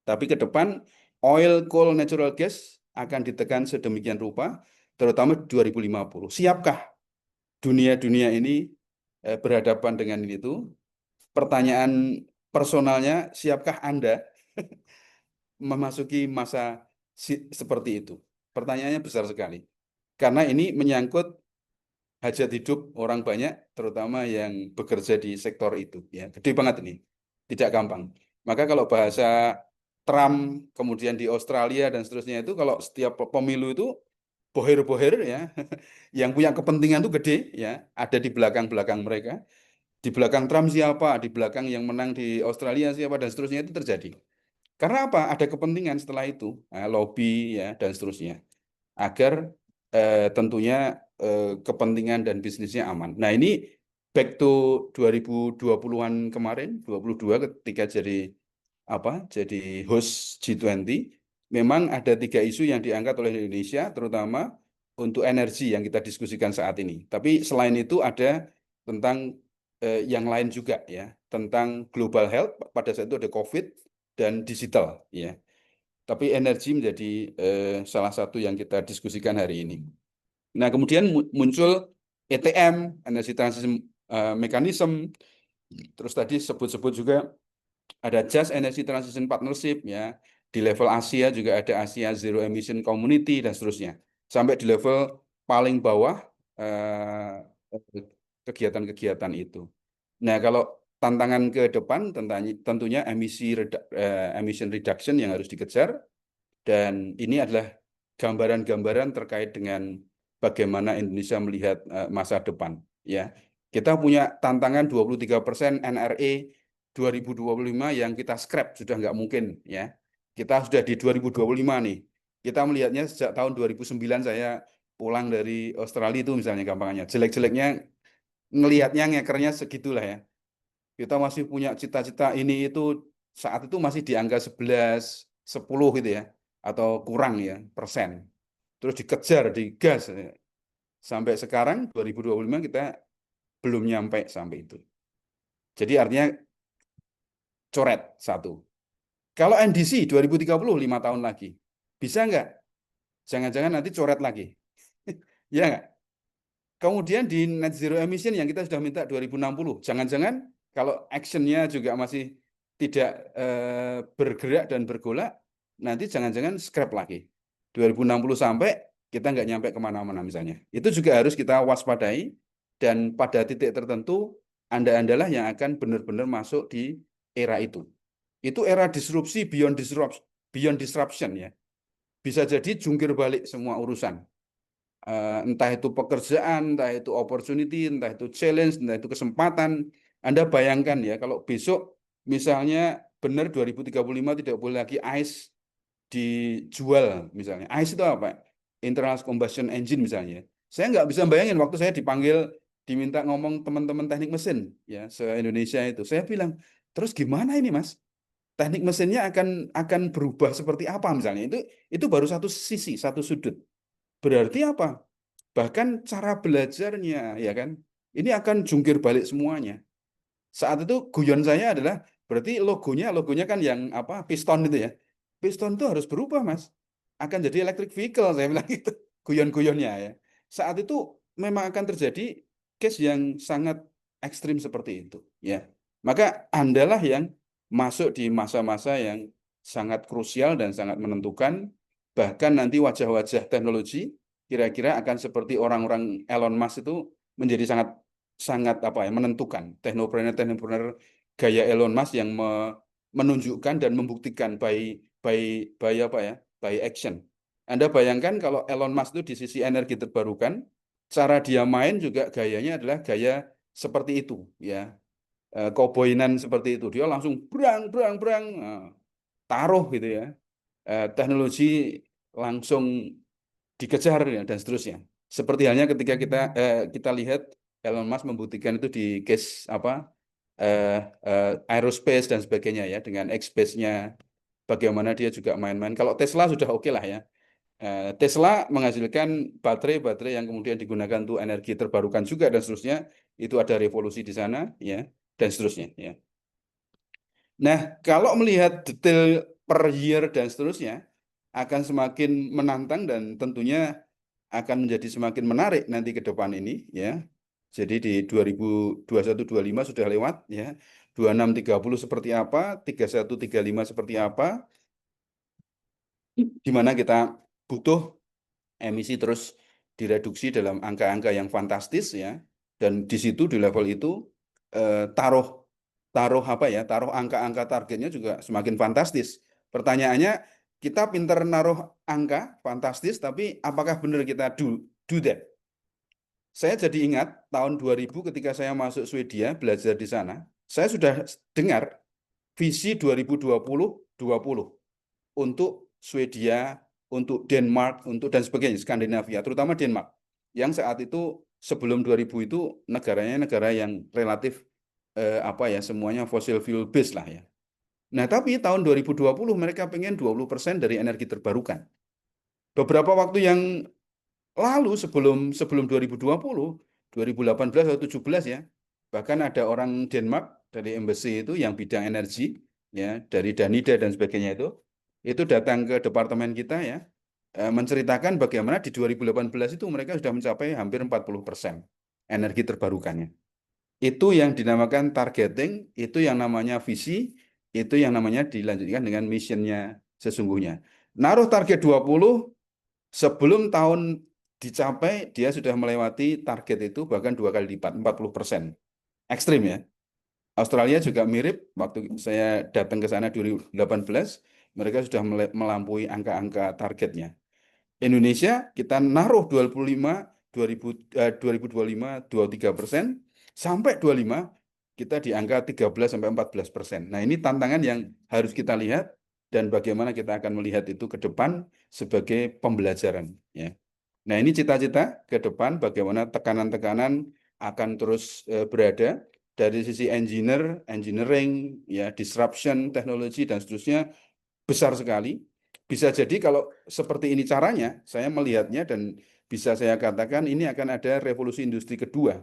Tapi ke depan oil, coal, natural gas akan ditekan sedemikian rupa, terutama 2050. Siapkah dunia-dunia ini berhadapan dengan itu? Pertanyaan personalnya, siapkah Anda memasuki masa seperti itu? Pertanyaannya besar sekali. Karena ini menyangkut hajat hidup orang banyak, terutama yang bekerja di sektor itu. Ya, gede banget ini, tidak gampang. Maka kalau bahasa Trump, kemudian di Australia dan seterusnya itu, kalau setiap pemilu itu boher-boher ya, yang punya kepentingan itu gede ya, ada di belakang-belakang mereka. Di belakang Trump siapa, di belakang yang menang di Australia siapa dan seterusnya itu terjadi. Karena apa? Ada kepentingan setelah itu, lobby ya dan seterusnya agar tentunya kepentingan dan bisnisnya aman. Nah, ini back to 2020-an kemarin, 22 ketika jadi apa? Jadi host G20, memang ada 3 isu yang diangkat oleh Indonesia terutama untuk energi yang kita diskusikan saat ini. Tapi selain itu ada tentang yang lain juga ya, tentang global health pada saat itu ada COVID dan digital ya. Tapi energi menjadi salah satu yang kita diskusikan hari ini. Nah, kemudian muncul ETM, Energy Transition Mechanism. Terus tadi sebut-sebut juga ada Just Energy Transition Partnership ya. Di level Asia juga ada Asia Zero Emission Community dan seterusnya. Sampai di level paling bawah kegiatan-kegiatan itu. Nah, kalau tantangan ke depan tentunya emission reduction yang harus dikejar dan ini adalah gambaran-gambaran terkait dengan bagaimana Indonesia melihat masa depan. Ya, kita punya tantangan 23% NRE 2025 yang kita scrap sudah nggak mungkin. Ya, kita sudah di 2025 nih. Kita melihatnya sejak tahun 2009 saya pulang dari Australia itu misalnya gampangannya. Jelek-jeleknya ngelihatnya ngekernya segitulah ya. Kita masih punya cita-cita ini itu saat itu masih di angka 11, 10 gitu ya atau kurang ya persen. Terus dikejar, digas ya. Sampai sekarang 2025 kita belum nyampe sampai itu. Jadi artinya coret satu. Kalau NDC 2030 5 tahun lagi. Bisa nggak? Jangan-jangan nanti coret lagi. Ya nggak? Kemudian di net zero emission yang kita sudah minta 2060. Jangan-jangan kalau actionnya juga masih tidak bergerak dan bergolak, nanti jangan-jangan scrap lagi. 2060 sampai kita nggak nyampe kemana-mana misalnya. Itu juga harus kita waspadai dan pada titik tertentu Anda-andalah yang akan benar-benar masuk di era itu. Itu era disrupsi beyond disruption ya. Bisa jadi jungkir balik semua urusan entah itu pekerjaan, entah itu opportunity, entah itu challenge, entah itu kesempatan. Anda bayangkan ya, kalau besok misalnya benar 2035 tidak boleh lagi ICE dijual misalnya. ICE itu apa? Internal Combustion Engine misalnya. Saya nggak bisa bayangin waktu saya dipanggil, diminta ngomong teman-teman teknik mesin ya se-Indonesia itu. Saya bilang, terus gimana ini Mas? Teknik mesinnya akan berubah seperti apa misalnya? Itu baru satu sisi, satu sudut. Berarti apa? Bahkan cara belajarnya, ya kan? Ini akan jungkir balik semuanya. Saat itu guyon saya adalah berarti logonya kan yang apa? Piston itu ya. Piston itu harus berubah, Mas. Akan jadi electric vehicle saya bilang gitu. Guyon-guyonnya ya. Saat itu memang akan terjadi case yang sangat ekstrim seperti itu, ya. Maka Andalah yang masuk di masa-masa yang sangat krusial dan sangat menentukan, bahkan nanti wajah-wajah teknologi kira-kira akan seperti orang-orang Elon Musk itu menjadi sangat sangat apa ya menentukan teknopreneur gaya Elon Musk yang menunjukkan dan membuktikan by apa ya by action. Anda bayangkan kalau Elon Musk itu di sisi energi terbarukan, cara dia main juga gayanya adalah gaya seperti itu ya. Koboinan seperti itu, dia langsung brang brang brang, taruh gitu ya. Teknologi langsung dikejar ya, dan seterusnya. Seperti halnya ketika kita lihat Elon Musk membuktikan itu di case apa aerospace dan sebagainya ya, dengan X-Base-nya, bagaimana dia juga main-main. Kalau Tesla sudah oke lah ya. Tesla menghasilkan baterai-baterai yang kemudian digunakan untuk energi terbarukan juga dan seterusnya. Itu ada revolusi di sana ya, dan seterusnya ya. Nah, kalau melihat detail per year dan seterusnya akan semakin menantang dan tentunya akan menjadi semakin menarik nanti ke depan ini ya. Jadi di 2021-25 sudah lewat ya. 26-30 seperti apa, 31-35 seperti apa, di mana kita butuh emisi terus direduksi dalam angka-angka yang fantastis ya. Dan di situ di level itu taruh taruh apa ya, taruh angka-angka targetnya juga semakin fantastis. Pertanyaannya, kita pinter naruh angka fantastis, tapi apakah benar kita do that? Saya jadi ingat tahun 2000 ketika saya masuk Swedia belajar di sana, saya sudah dengar visi 2020 untuk Swedia, untuk Denmark, untuk dan sebagainya, Skandinavia, terutama Denmark, yang saat itu sebelum 2000 itu negaranya negara yang relatif apa ya, semuanya fossil fuel base lah ya. Nah, tapi tahun 2020 mereka pengen 20% dari energi terbarukan. Beberapa waktu yang lalu sebelum sebelum 2020, 2018 atau 17 ya, bahkan ada orang Denmark dari embassy itu yang bidang energi ya, dari Danida dan sebagainya itu datang ke departemen kita ya, menceritakan bagaimana di 2018 itu mereka sudah mencapai hampir 40% energi terbarukannya. Itu yang dinamakan targeting, itu yang namanya visi, itu yang namanya dilanjutkan dengan missionnya sesungguhnya. Naruh target 20, sebelum tahun dicapai, dia sudah melewati target itu bahkan 2 kali lipat, 40%. Ekstrim ya. Australia juga mirip, waktu saya datang ke sana 2018, mereka sudah melampaui angka-angka targetnya. Indonesia kita naruh 25, 2025 23%, sampai 25 kita di angka 13 sampai 14%. Nah, ini tantangan yang harus kita lihat dan bagaimana kita akan melihat itu ke depan sebagai pembelajaran ya. Nah, ini cita-cita ke depan bagaimana tekanan-tekanan akan terus berada dari sisi engineering ya, disruption teknologi dan seterusnya besar sekali. Bisa jadi kalau seperti ini caranya, saya melihatnya dan bisa saya katakan ini akan ada revolusi industri kedua.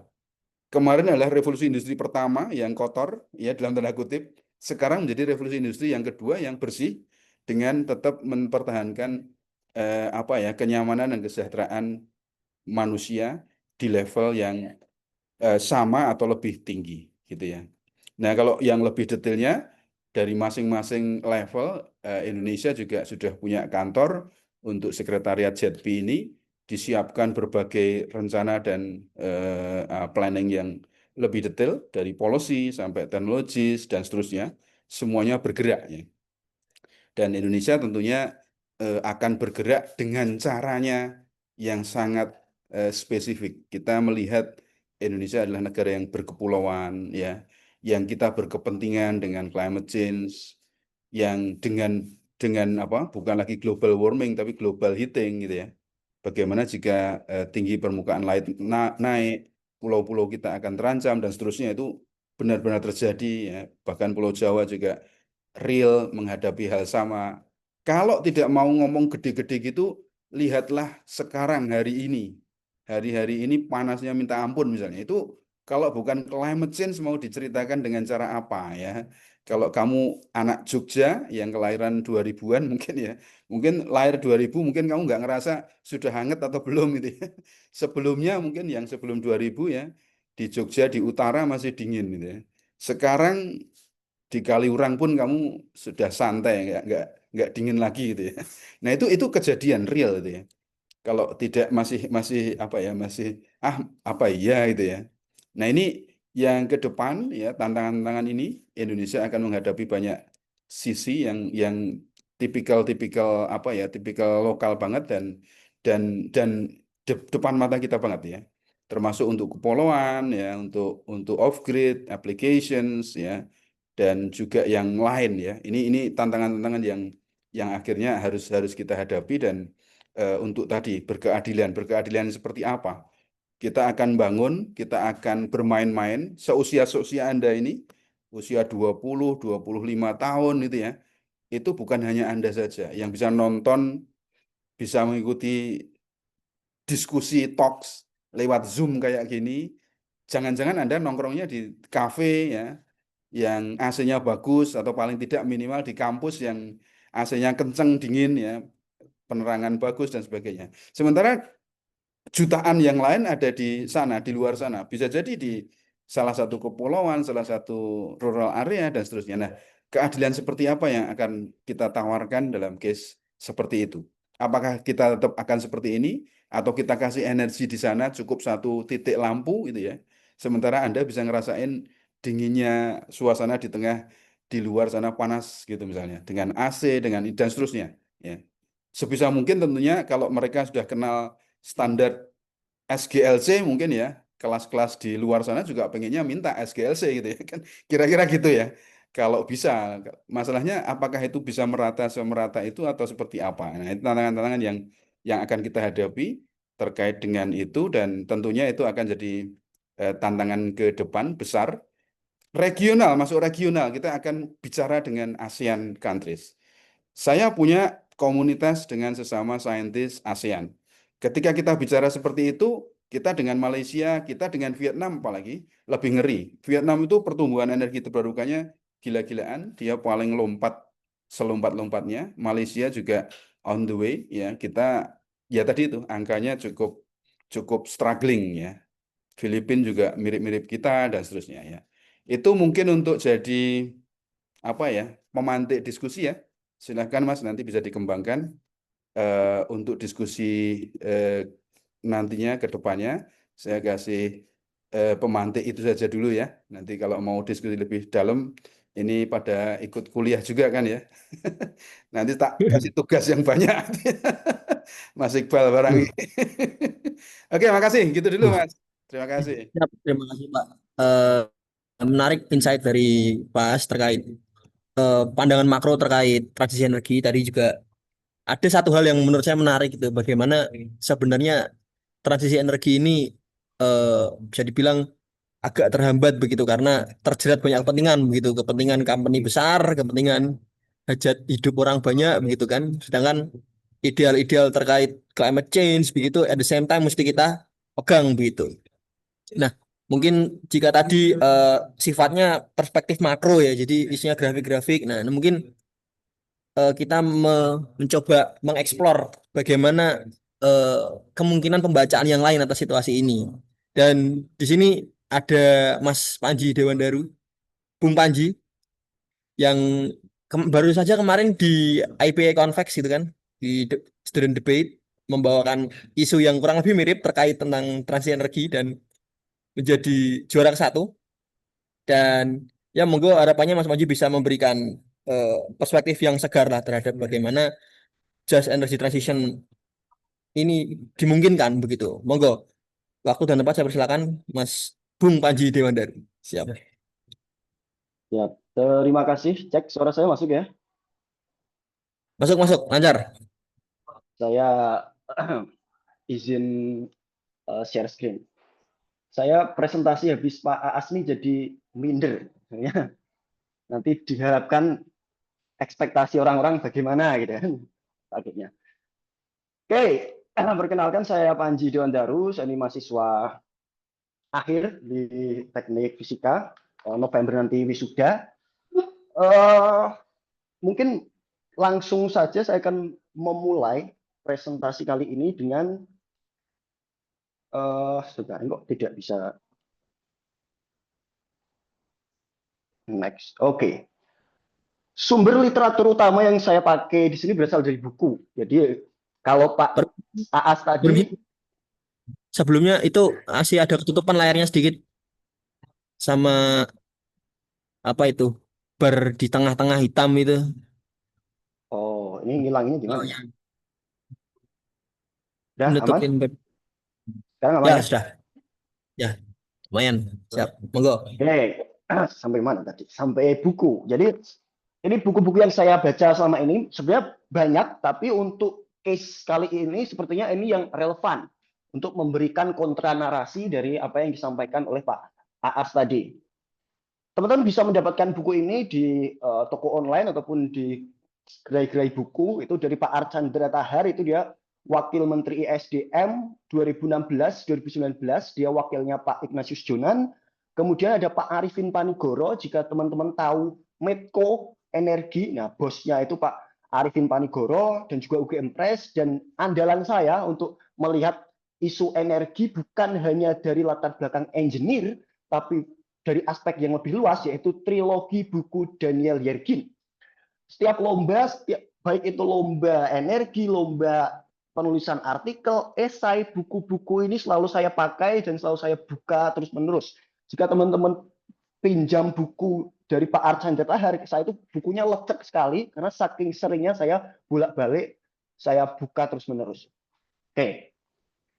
Kemarin adalah revolusi industri pertama yang kotor, ya dalam tanda kutip. Sekarang menjadi revolusi industri yang kedua yang bersih dengan tetap mempertahankan apa ya, kenyamanan dan kesejahteraan manusia di level yang sama atau lebih tinggi, gitu ya. Nah, kalau yang lebih detailnya dari masing-masing level, Indonesia juga sudah punya kantor untuk sekretariat ZP ini, disiapkan berbagai rencana dan planning yang lebih detail dari policy sampai teknologis dan seterusnya, semuanya bergerak ya. Dan Indonesia tentunya akan bergerak dengan caranya yang sangat spesifik. Kita melihat Indonesia adalah negara yang berkepulauan, ya, yang kita berkepentingan dengan climate change, yang dengan apa? Bukan lagi global warming tapi global heating gitu ya. Bagaimana jika tinggi permukaan laut naik, pulau-pulau kita akan terancam dan seterusnya itu benar-benar terjadi ya. Bahkan Pulau Jawa juga real menghadapi hal sama. Kalau tidak mau ngomong gede-gede gitu, lihatlah sekarang hari ini. Hari-hari ini panasnya minta ampun misalnya. Itu kalau bukan climate change mau diceritakan dengan cara apa ya? Kalau kamu anak Jogja yang kelahiran 2000-an mungkin ya, mungkin lahir 2000 mungkin kamu nggak ngerasa sudah hangat atau belum gitu ya. Sebelumnya mungkin yang sebelum 2000 ya, di Jogja di utara masih dingin gitu ya. Sekarang di Kaliurang pun kamu sudah santai, nggak dingin lagi gitu ya. Nah itu kejadian real itu ya. Kalau tidak masih masih apa ya masih ah apa iya itu ya. Nah ini yang ke depan ya tantangan-tantangan ini Indonesia akan menghadapi banyak sisi yang tipikal-tipikal apa ya tipikal lokal banget dan depan mata kita banget ya. Termasuk untuk kepulauan ya, untuk off grid applications ya dan juga yang lain ya. Ini tantangan-tantangan yang akhirnya harus harus kita hadapi dan untuk tadi berkeadilan. Berkeadilan seperti apa? Kita akan bangun, kita akan bermain-main seusia-seusia Anda ini, usia 20, 25 tahun itu ya. Itu bukan hanya Anda saja yang bisa nonton, bisa mengikuti diskusi talks lewat Zoom kayak gini. Jangan-jangan Anda nongkrongnya di kafe ya, yang AC-nya bagus atau paling tidak minimal di kampus yang AC-nya kenceng dingin ya, penerangan bagus dan sebagainya. Sementara jutaan yang lain ada di sana, di luar sana. Bisa jadi di salah satu kepulauan, salah satu rural area dan seterusnya. Nah, keadilan seperti apa yang akan kita tawarkan dalam case seperti itu? Apakah kita tetap akan seperti ini atau kita kasih energi di sana cukup satu titik lampu gitu ya. Sementara Anda bisa ngerasain dinginnya suasana di tengah di luar sana panas gitu misalnya dengan AC dengan dan seterusnya ya. Sebisa mungkin tentunya kalau mereka sudah kenal standar SGLC mungkin ya, kelas-kelas di luar sana juga pengennya minta SGLC gitu ya kan. Kira-kira gitu ya. Kalau bisa, masalahnya apakah itu bisa merata semerata itu atau seperti apa? Nah, itu tantangan-tantangan yang akan kita hadapi terkait dengan itu dan tentunya itu akan jadi tantangan ke depan besar. Regional, masuk regional, kita akan bicara dengan ASEAN countries. Saya punya komunitas dengan sesama saintis ASEAN. Ketika kita bicara seperti itu, kita dengan Malaysia, kita dengan Vietnam apalagi lebih ngeri. Vietnam itu pertumbuhan energi terbarukannya gila-gilaan, dia paling lompat selompat-lompatnya. Malaysia juga on the way ya. Kita ya tadi itu angkanya cukup cukup struggling ya. Filipina juga mirip-mirip kita dan seterusnya ya. Itu mungkin untuk jadi apa ya memantik diskusi ya. Silahkan Mas nanti bisa dikembangkan untuk diskusi eh, nantinya ke depannya. Saya kasih pemantik itu saja dulu ya. Nanti kalau mau diskusi lebih dalam, ini pada ikut kuliah juga kan ya. Nanti tak kasih tugas yang banyak. Mas Iqbal barang ini. Duh, Oke, makasih. Gitu dulu duh. Mas. Terima kasih. Siap, terima kasih Pak. Menarik insight dari Pas terkait pandangan makro terkait transisi energi tadi juga ada satu hal yang menurut saya menarik gitu, bagaimana sebenarnya transisi energi ini bisa dibilang agak terhambat begitu karena terjerat banyak kepentingan begitu, kepentingan company besar, kepentingan hajat hidup orang banyak begitu kan. Sedangkan ideal-ideal terkait climate change begitu at the same time mesti kita pegang begitu. Nah, mungkin jika tadi sifatnya perspektif makro ya, jadi isinya grafik-grafik. Nah, mungkin kita mencoba mengeksplor bagaimana eh, kemungkinan pembacaan yang lain atas situasi ini. Dan di sini ada Mas Panji Dewandaru, Bung Panji, yang baru saja kemarin di IPA Convex gitu kan, di Student Debate, membawakan isu yang kurang lebih mirip terkait tentang transisi energi dan menjadi juara ke satu. Dan ya monggo harapannya Mas Panji bisa memberikan eh, perspektif yang segar lah terhadap bagaimana just energy transition ini dimungkinkan begitu. Monggo, waktu dan tempat saya persilakan Mas Bung Panji Dewandari. Siap. Ya, terima kasih. Cek suara saya masuk ya. Masuk, masuk, lancar. Saya izin share screen. Saya presentasi habis Pak Aas nih jadi minder. Ya. Nanti diharapkan ekspektasi orang-orang bagaimana gitu kan. Takutnya. Oke, perkenalkan saya Panji Dewandaru, saya ini mahasiswa akhir di Teknik Fisika. November nanti wisuda. Eh, Mungkin langsung saja saya akan memulai presentasi kali ini dengan sebentar kok tidak bisa next. Oke. Sumber literatur utama yang saya pakai di sini berasal dari buku. Jadi kalau Pak Per- Aas Pergi. tadi, Sebelumnya itu masih ada ketutupan layarnya sedikit sama apa itu bar di tengah-tengah hitam itu. oh ini ngilanginnya gimana Oh ya? ya. Udah aman? Menutupin web. Sekarang aman Ya ya? sudah, ya lumayan. Siap, monggo. Oke, sampai mana tadi? Sampai buku. Jadi ini buku-buku yang saya baca selama ini sebenarnya banyak, tapi untuk case kali ini sepertinya ini yang relevan untuk memberikan kontra narasi dari apa yang disampaikan oleh Pak Aas tadi. Teman-teman bisa mendapatkan buku ini di toko online ataupun di gerai-gerai buku itu dari Pak Archandra Tahar, itu dia Wakil Menteri ISDM 2016-2019, dia wakilnya Pak Ignatius Jonan. Kemudian ada Pak Arifin Panigoro, jika teman-teman tahu Medco Energi, nah bosnya itu Pak Arifin Panigoro dan juga UGM Press. Dan andalan saya untuk melihat isu energi bukan hanya dari latar belakang engineer, tapi dari aspek yang lebih luas, yaitu trilogi buku Daniel Yergin. Setiap lomba, baik itu lomba energi, lomba penulisan artikel, esai, buku-buku ini selalu saya pakai dan selalu saya buka terus-menerus. Jika teman-teman pinjam buku dari Pak Archandra Tahar, saya itu bukunya lecek sekali karena saking seringnya saya bolak-balik, saya buka terus-menerus. Oke,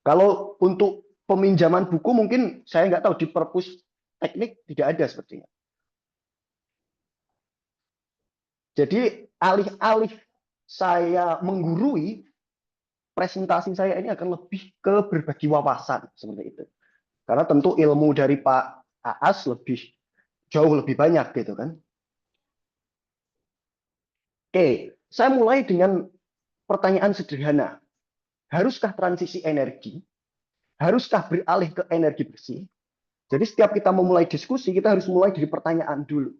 kalau untuk peminjaman buku mungkin saya nggak tahu di perpus teknik tidak ada sepertinya. Jadi alih-alih saya menggurui, presentasi saya ini akan lebih ke berbagi wawasan seperti itu. Karena tentu ilmu dari Pak Aas jauh lebih banyak gitu kan. Oke, saya mulai dengan pertanyaan sederhana. Haruskah transisi energi? Haruskah beralih ke energi bersih? Jadi setiap kita memulai diskusi, kita harus mulai dari pertanyaan dulu.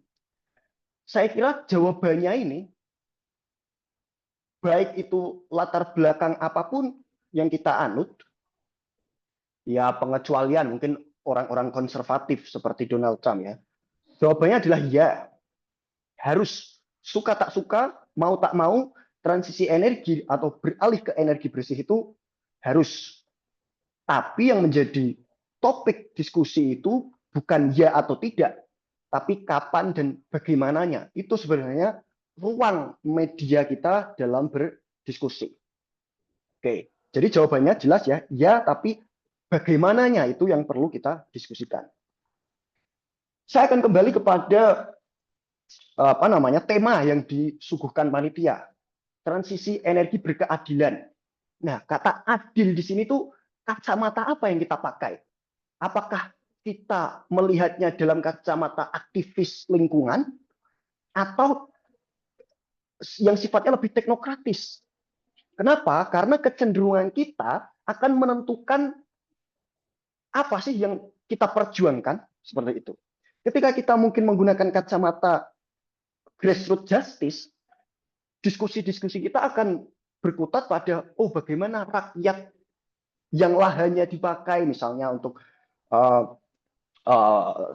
Saya kira jawabannya ini, baik itu latar belakang apapun yang kita anut, ya pengecualian mungkin orang-orang konservatif seperti Donald Trump ya. Jawabannya adalah ya, harus suka tak suka, mau tak mau, transisi energi atau beralih ke energi bersih itu harus. Tapi yang menjadi topik diskusi itu bukan ya atau tidak, tapi kapan dan bagaimananya. Itu sebenarnya ruang media kita dalam berdiskusi. Oke, jadi jawabannya jelas ya, tapi bagaimananya itu yang perlu kita diskusikan. Saya akan kembali kepada tema yang disuguhkan panitia, transisi energi berkeadilan. Nah, kata adil di sini tuh kacamata apa yang kita pakai? Apakah kita melihatnya dalam kacamata aktivis lingkungan atau yang sifatnya lebih teknokratis? Kenapa? Karena kecenderungan kita akan menentukan apa sih yang kita perjuangkan seperti itu. Ketika kita mungkin menggunakan kacamata grassroots justice, diskusi-diskusi kita akan berkutat pada bagaimana rakyat yang lahannya dipakai misalnya untuk uh,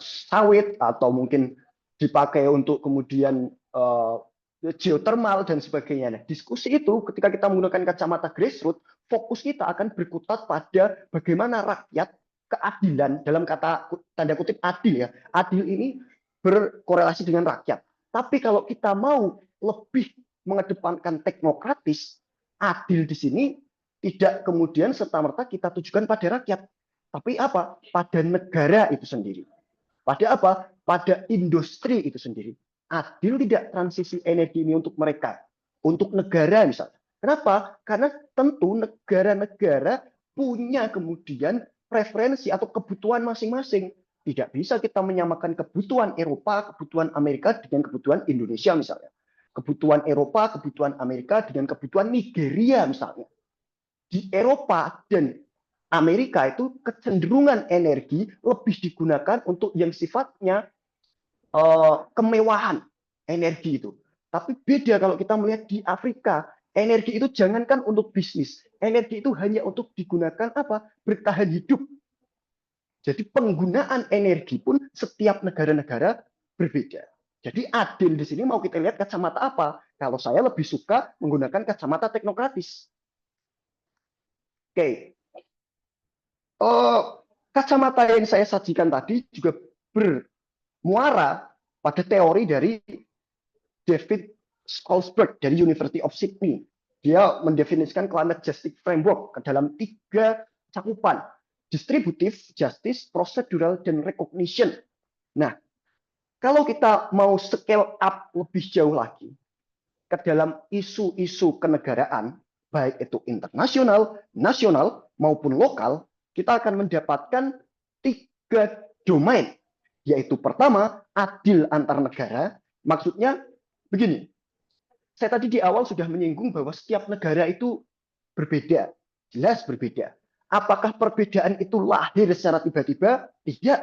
sawit atau mungkin dipakai untuk kemudian geothermal dan sebagainya. Nah, diskusi itu ketika kita menggunakan kacamata grassroots, fokus kita akan berkutat pada bagaimana rakyat keadilan dalam kata tanda kutip adil ya. Adil ini berkorelasi dengan rakyat. Tapi kalau kita mau lebih mengedepankan teknokratis, adil di sini tidak kemudian serta-merta kita tujukan pada rakyat, tapi apa? Pada negara itu sendiri. Pada apa? Pada industri itu sendiri. Adil tidak transisi energi ini untuk mereka, untuk negara misalnya. Kenapa? Karena tentu negara-negara punya kemudian preferensi atau kebutuhan masing-masing. Tidak bisa kita menyamakan kebutuhan Eropa, kebutuhan Amerika dengan kebutuhan Indonesia misalnya. Kebutuhan Eropa, kebutuhan Amerika dengan kebutuhan Nigeria misalnya. Di Eropa dan Amerika itu kecenderungan energi lebih digunakan untuk yang sifatnya kemewahan energi itu. Tapi beda kalau kita melihat di Afrika, energi itu jangankan untuk bisnis, energi itu hanya untuk digunakan apa? Bertahan hidup. Jadi penggunaan energi pun setiap negara-negara berbeda. Jadi adil di sini mau kita lihat kacamata apa? Kalau saya lebih suka menggunakan kacamata teknokratis. Oke, kacamata yang saya sajikan tadi juga bermuara pada teori dari David Schwarzberg dari University of Sydney. Dia mendefinisikan climate justice framework ke dalam 3 cakupan: distributive, justice, procedural, dan recognition. Nah, kalau kita mau scale up lebih jauh lagi ke dalam isu-isu kenegaraan, baik itu internasional, nasional, maupun lokal, kita akan mendapatkan 3 domain, yaitu pertama, adil antar negara. Maksudnya begini, saya tadi di awal sudah menyinggung bahwa setiap negara itu berbeda, jelas berbeda. Apakah perbedaan itu lahir secara tiba-tiba? Tidak.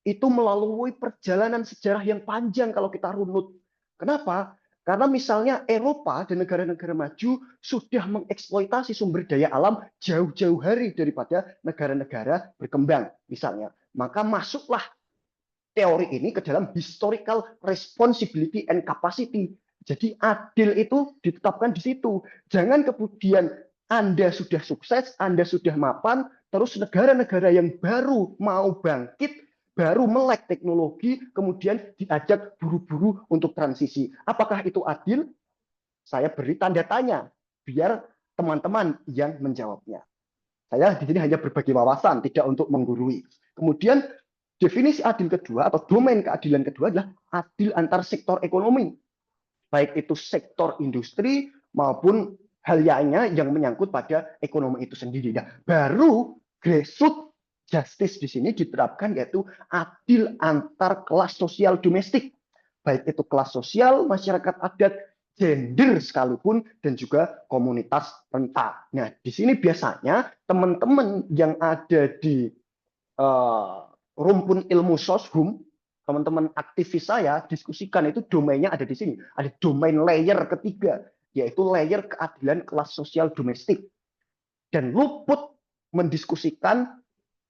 Itu melalui perjalanan sejarah yang panjang kalau kita runut. Kenapa? Karena misalnya Eropa dan negara-negara maju sudah mengeksploitasi sumber daya alam jauh-jauh hari daripada negara-negara berkembang misalnya. Maka masuklah teori ini ke dalam historical responsibility and capacity. Jadi adil itu ditetapkan di situ. Jangan kemudian Anda sudah sukses, Anda sudah mapan, terus negara-negara yang baru mau bangkit, baru melek teknologi, kemudian diajak buru-buru untuk transisi. Apakah itu adil? Saya beri tanda tanya, biar teman-teman yang menjawabnya. Saya di sini hanya berbagi wawasan, tidak untuk menggurui. Kemudian definisi adil kedua atau domain keadilan kedua adalah adil antar sektor ekonomi. Baik itu sektor industri maupun hal lainnya yang menyangkut pada ekonomi itu sendiri. Nah, baru grassroots justice di sini diterapkan, yaitu adil antar kelas sosial domestik. Baik itu kelas sosial, masyarakat adat, gender sekalipun, dan juga komunitas rentan. Nah, di sini biasanya teman-teman yang ada di rumpun ilmu soshum, teman-teman aktivis saya diskusikan itu domainnya ada di sini. Ada domain layer ketiga, yaitu layer keadilan kelas sosial domestik. Dan luput mendiskusikan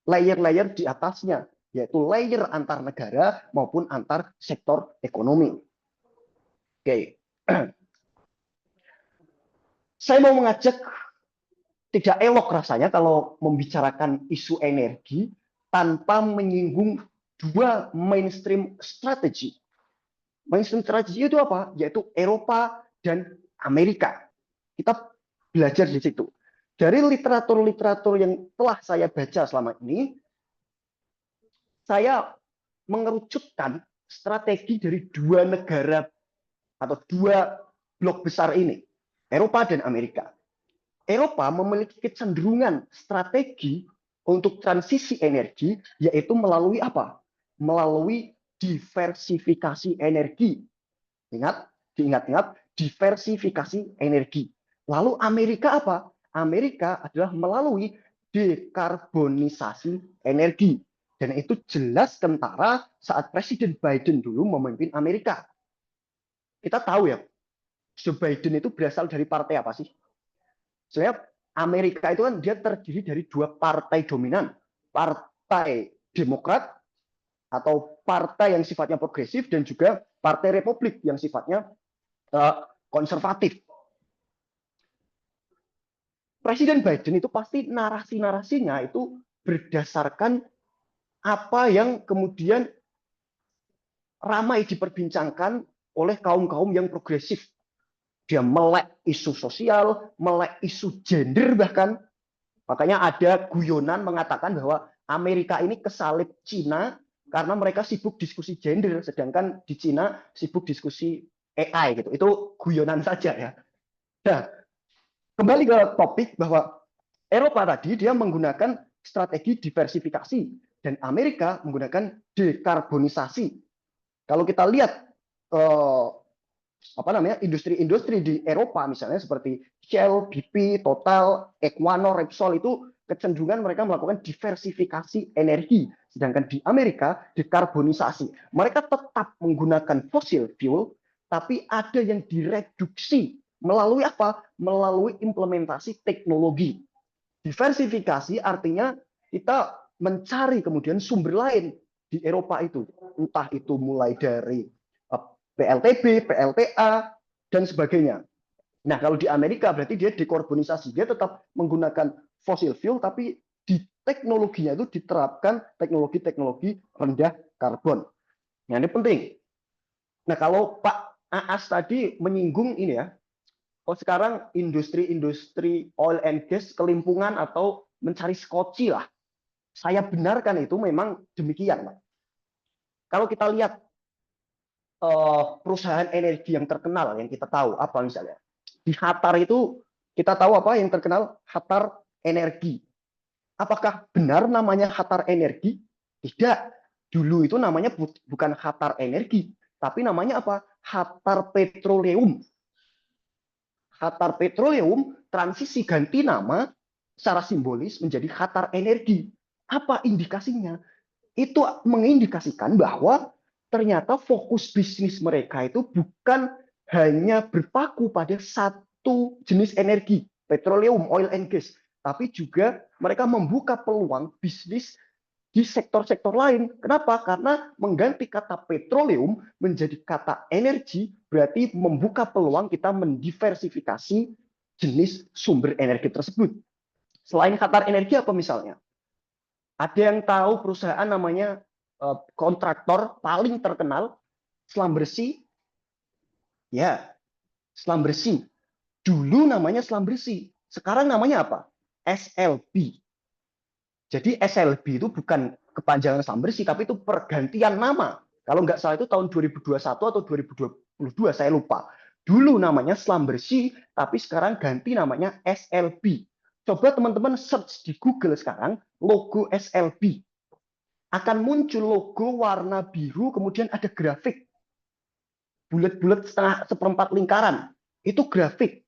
layer-layer di atasnya, yaitu layer antar negara maupun antar sektor ekonomi. Oke. Saya mau mengajak, tidak elok rasanya kalau membicarakan isu energi tanpa menyinggung 2 mainstream strategi. Mainstream strategi itu apa? Yaitu Eropa dan Amerika. Kita belajar di situ. Dari literatur-literatur yang telah saya baca selama ini, saya mengerucutkan strategi dari 2 negara atau 2 blok besar ini, Eropa dan Amerika. Eropa memiliki kecenderungan strategi untuk transisi energi, yaitu melalui apa? Melalui diversifikasi energi. Diingat-ingat, diversifikasi energi. Lalu Amerika apa? Amerika adalah melalui dekarbonisasi energi. Dan itu jelas kentara saat Presiden Biden dulu memimpin Amerika. Kita tahu ya, Joe Biden itu berasal dari partai apa sih? Sebenarnya Amerika itu kan dia terdiri dari 2 partai dominan. Partai Demokrat atau partai yang sifatnya progresif, dan juga partai Republik yang sifatnya konservatif. Presiden Biden itu pasti narasi-narasinya itu berdasarkan apa yang kemudian ramai diperbincangkan oleh kaum-kaum yang progresif. Dia melek isu sosial, melek isu gender bahkan. Makanya ada guyonan mengatakan bahwa Amerika ini kesalip Cina karena mereka sibuk diskusi gender, sedangkan di Cina sibuk diskusi AI gitu. Itu guyonan saja ya. Nah, kembali ke topik bahwa Eropa tadi dia menggunakan strategi diversifikasi dan Amerika menggunakan dekarbonisasi. Kalau kita lihat industri-industri di Eropa misalnya seperti Shell, BP, Total, Equinor, Repsol itu kecenderungan mereka melakukan diversifikasi energi, sedangkan di Amerika dekarbonisasi. Mereka tetap menggunakan fossil fuel, tapi ada yang direduksi melalui apa? Melalui implementasi teknologi. Diversifikasi artinya kita mencari kemudian sumber lain di Eropa itu, entah itu mulai dari PLTB, PLTA, dan sebagainya. Nah, kalau di Amerika berarti dia dekarbonisasi. Dia tetap menggunakan fossil fuel, tapi di teknologinya itu diterapkan teknologi-teknologi rendah karbon. Nah, ini penting. Nah, kalau Pak Aas tadi menyinggung ini ya, sekarang industri-industri oil and gas kelimpungan atau mencari skoci lah. Saya benarkan itu memang demikian, Pak. Kalau kita lihat perusahaan energi yang terkenal yang kita tahu apa misalnya di Qatar itu kita tahu apa yang terkenal Qatar Energi. Apakah benar namanya Qatar Energi? Tidak. Dulu itu namanya bukan Qatar Energi, tapi namanya apa? Qatar Petroleum. Qatar Petroleum transisi ganti nama secara simbolis menjadi Qatar Energi. Apa indikasinya? Itu mengindikasikan bahwa ternyata fokus bisnis mereka itu bukan hanya berpaku pada satu jenis energi, petroleum, oil and gas, tapi juga mereka membuka peluang bisnis di sektor-sektor lain. Kenapa? Karena mengganti kata petroleum menjadi kata energi berarti membuka peluang kita mendiversifikasi jenis sumber energi tersebut. Selain Qatar Energi apa misalnya? Ada yang tahu perusahaan namanya kontraktor paling terkenal selam bersih? Ya, selam bersih. Dulu namanya selam bersih. Sekarang namanya apa? SLB. Jadi SLB itu bukan kepanjangan selam bersih, tapi itu pergantian nama. Kalau nggak salah itu tahun 2021 atau 2022, saya lupa. Dulu namanya selam bersih, tapi sekarang ganti namanya SLB. Coba teman-teman search di Google sekarang, logo SLB. Akan muncul logo warna biru, kemudian ada grafik. Bulat-bulat setengah seperempat lingkaran. Itu grafik.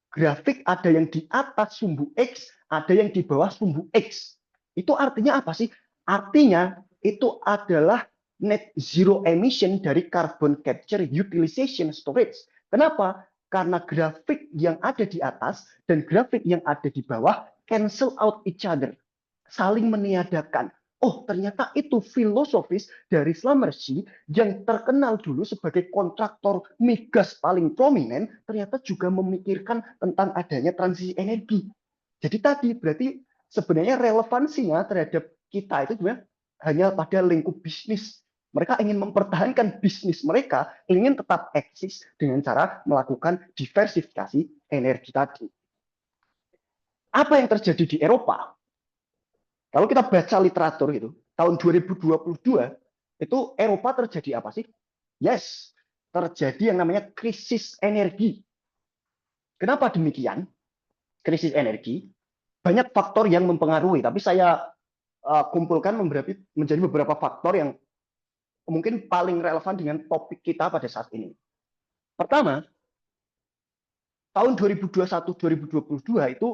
Grafik ada yang di atas sumbu X, ada yang di bawah sumbu X. Itu artinya apa sih? Artinya itu adalah net zero emission dari carbon capture utilization storage. Kenapa? Karena grafik yang ada di atas dan grafik yang ada di bawah cancel out each other. Saling meniadakan. Oh, ternyata itu filosofis dari Schlumberger yang terkenal dulu sebagai kontraktor migas paling prominent, ternyata juga memikirkan tentang adanya transisi energi. Jadi tadi berarti sebenarnya relevansinya terhadap kita itu sebenarnya hanya pada lingkup bisnis. Mereka ingin mempertahankan bisnis mereka, ingin tetap eksis dengan cara melakukan diversifikasi energi tadi. Apa yang terjadi di Eropa? Kalau kita baca literatur itu, tahun 2022 itu Eropa terjadi apa sih? Yes, terjadi yang namanya krisis energi. Kenapa demikian? Krisis energi banyak faktor yang mempengaruhi, tapi saya kumpulkan menjadi beberapa faktor yang mungkin paling relevan dengan topik kita pada saat ini. Pertama, tahun 2021-2022 itu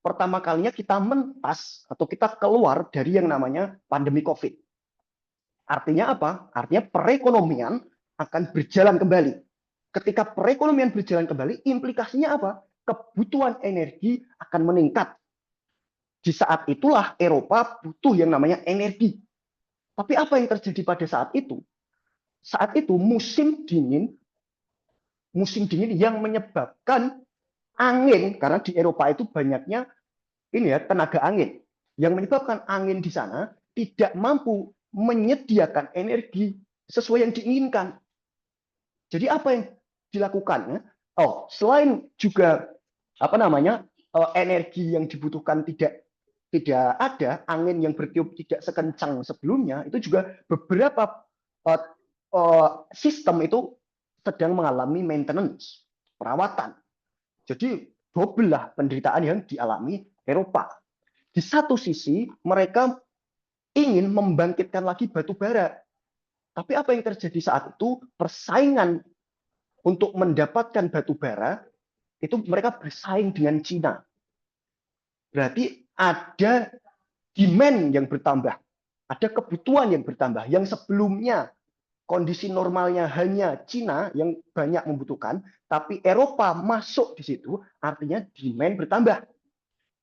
pertama kalinya kita mentas atau kita keluar dari yang namanya pandemi COVID. Artinya apa? Artinya perekonomian akan berjalan kembali. Ketika perekonomian berjalan kembali, implikasinya apa? Kebutuhan energi akan meningkat. Di saat itulah Eropa butuh yang namanya energi. Tapi apa yang terjadi pada saat itu? Saat itu musim dingin yang menyebabkan angin, karena di Eropa itu banyaknya ini ya tenaga angin, yang menyebabkan angin di sana tidak mampu menyediakan energi sesuai yang diinginkan. Jadi apa yang dilakukan? Selain juga apa namanya energi yang dibutuhkan tidak ada, angin yang bertiup tidak sekencang sebelumnya, itu juga beberapa eh, sistem itu sedang mengalami maintenance, perawatan. Jadi double lah penderitaan yang dialami Eropa. Di satu sisi mereka ingin membangkitkan lagi batu bara. Tapi apa yang terjadi saat itu? Persaingan untuk mendapatkan batu bara itu mereka bersaing dengan Cina. Berarti ada demand yang bertambah, ada kebutuhan yang bertambah. Yang sebelumnya kondisi normalnya hanya Cina yang banyak membutuhkan, tapi Eropa masuk di situ, artinya demand bertambah.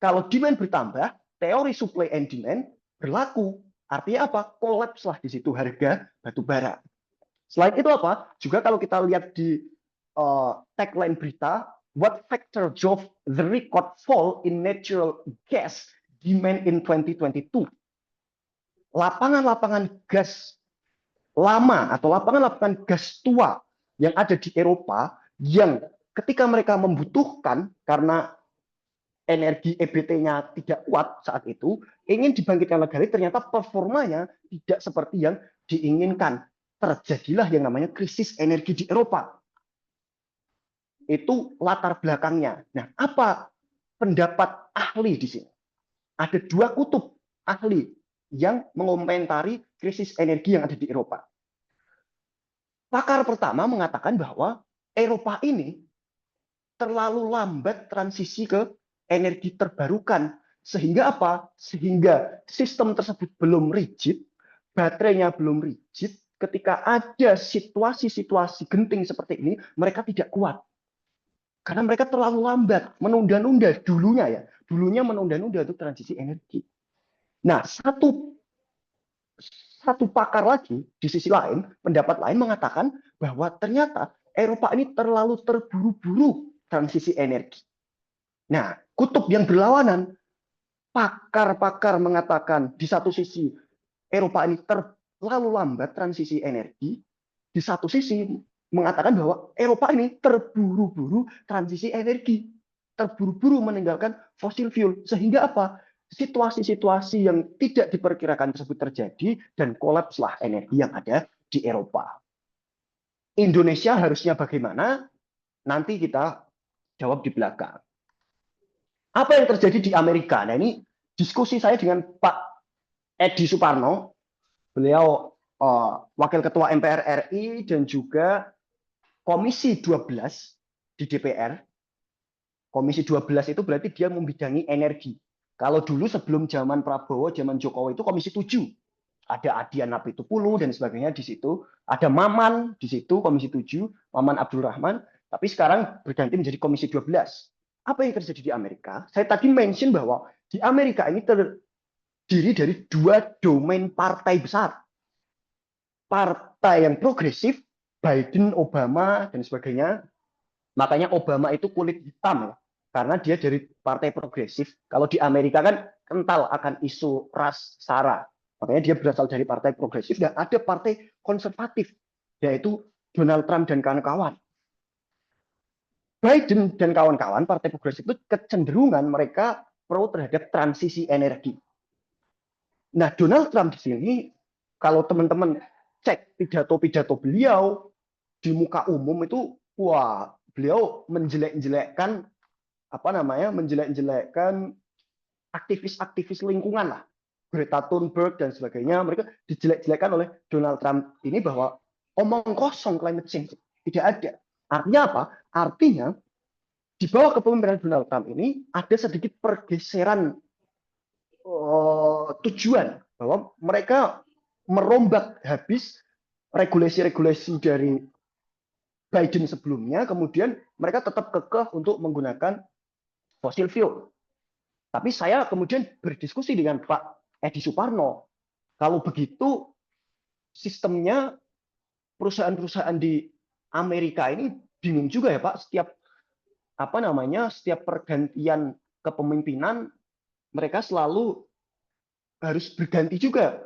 Kalau demand bertambah, teori supply and demand berlaku. Artinya apa? Collapse lah di situ harga batu bara. Selain itu apa? Juga kalau kita lihat di tagline berita, what factor drove the record fall in natural gas demand in 2022? Lapangan-lapangan gas lama atau lapangan-lapangan gas tua yang ada di Eropa yang ketika mereka membutuhkan karena energi EBT-nya tidak kuat saat itu, ingin dibangkitkan lagi, ternyata performanya tidak seperti yang diinginkan. Terjadilah yang namanya krisis energi di Eropa. Itu latar belakangnya. Nah, apa pendapat ahli di sini? Ada dua kutub ahli yang mengomentari krisis energi yang ada di Eropa. Pakar pertama mengatakan bahwa Eropa ini terlalu lambat transisi ke energi terbarukan. Sehingga apa? Sehingga sistem tersebut belum rigid, baterainya belum rigid. Ketika ada situasi-situasi genting seperti ini, mereka tidak kuat. Karena mereka terlalu lambat, menunda-nunda dulunya ya. Dulunya menunda-nunda untuk transisi energi. Nah, satu pakar lagi di sisi lain, pendapat lain mengatakan bahwa ternyata Eropa ini terlalu terburu-buru transisi energi. Nah, kutub yang berlawanan, pakar-pakar mengatakan di satu sisi Eropa ini terlalu lambat transisi energi, di satu sisi mengatakan bahwa Eropa ini terburu-buru transisi energi, terburu-buru meninggalkan fosil fuel, sehingga apa? Situasi-situasi yang tidak diperkirakan tersebut terjadi dan kolapslah energi yang ada di Eropa. Indonesia harusnya bagaimana? Nanti kita jawab di belakang. Apa yang terjadi di Amerika? Nah, ini diskusi saya dengan Pak Edi Suparno, beliau Wakil Ketua MPR RI dan juga Komisi 12 di DPR. Komisi 12 itu berarti dia membidangi energi. Kalau dulu sebelum zaman Prabowo, zaman Jokowi itu Komisi 7. Ada Adian Apitupulu dan sebagainya di situ. Ada Maman di situ, Komisi 7, Maman Abdul Rahman. Tapi sekarang berganti menjadi Komisi 12. Apa yang terjadi di Amerika? Saya tadi mention bahwa di Amerika ini terdiri dari dua domain partai besar. Partai yang progresif, Biden, Obama, dan sebagainya. Makanya Obama itu kulit hitam ya, karena dia dari partai progresif. Kalau di Amerika kan kental akan isu ras sara. Makanya dia berasal dari partai progresif dan ada partai konservatif, yaitu Donald Trump dan kawan-kawan. Biden dan kawan-kawan partai progresif itu kecenderungan mereka pro terhadap transisi energi. Nah, Donald Trump di sini, kalau teman-teman cek pidato-pidato beliau di muka umum itu, wah, beliau menjelek-jelekkan menjelek-jelekkan aktivis-aktivis lingkungan lah, Greta Thunberg dan sebagainya. Mereka dijelek-jelekkan oleh Donald Trump ini bahwa omong kosong climate change tidak ada. Artinya apa? Artinya di bawah kepemimpinan Donald Trump ini ada sedikit pergeseran tujuan bahwa mereka merombak habis regulasi-regulasi dari Biden sebelumnya, kemudian mereka tetap kekeh untuk menggunakan fossil fuel. Tapi saya kemudian berdiskusi dengan Pak Edi Suparno. Kalau begitu, sistemnya perusahaan-perusahaan di Amerika ini bingung juga ya Pak. Setiap pergantian kepemimpinan, mereka selalu harus berganti juga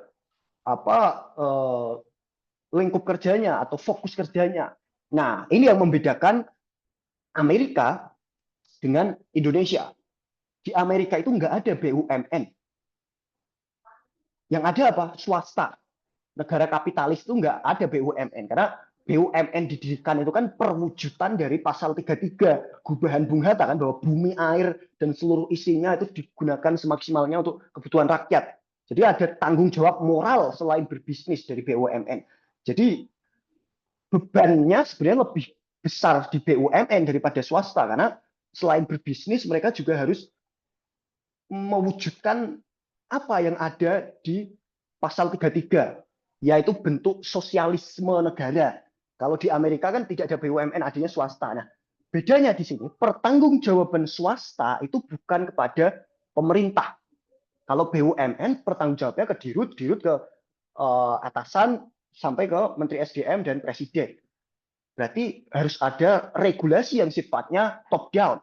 lingkup kerjanya atau fokus kerjanya. Nah, ini yang membedakan Amerika dengan Eropa. Amerika ini terlalu lambat transisi energi. Di satu sisi mereka ingin membangkitkan lagi, ternyata sistemnya tidak kuat. Sehingga apa? Situasi-situasi yang terjadi di Eropa itu tidak ini yang membedakan Amerika dengan Indonesia. Di Amerika itu nggak ada BUMN. Yang ada apa? Swasta. Negara kapitalis itu nggak ada BUMN. Karena BUMN didirikan itu kan perwujudan dari pasal 33 Gubahan Bung Hatta kan, bahwa bumi, air, dan seluruh isinya itu digunakan semaksimalnya untuk kebutuhan rakyat. Jadi ada tanggung jawab moral selain berbisnis dari BUMN. Jadi bebannya sebenarnya lebih besar di BUMN daripada swasta, karena selain berbisnis mereka juga harus mewujudkan apa yang ada di pasal 33, yaitu bentuk sosialisme negara. Kalau di Amerika kan tidak ada BUMN, adanya swasta. Nah, bedanya di sini, pertanggungjawaban swasta itu bukan kepada pemerintah. Kalau BUMN, pertanggungjawabannya ke dirut ke atasan, sampai ke Menteri SDM dan Presiden. Berarti harus ada regulasi yang sifatnya top down.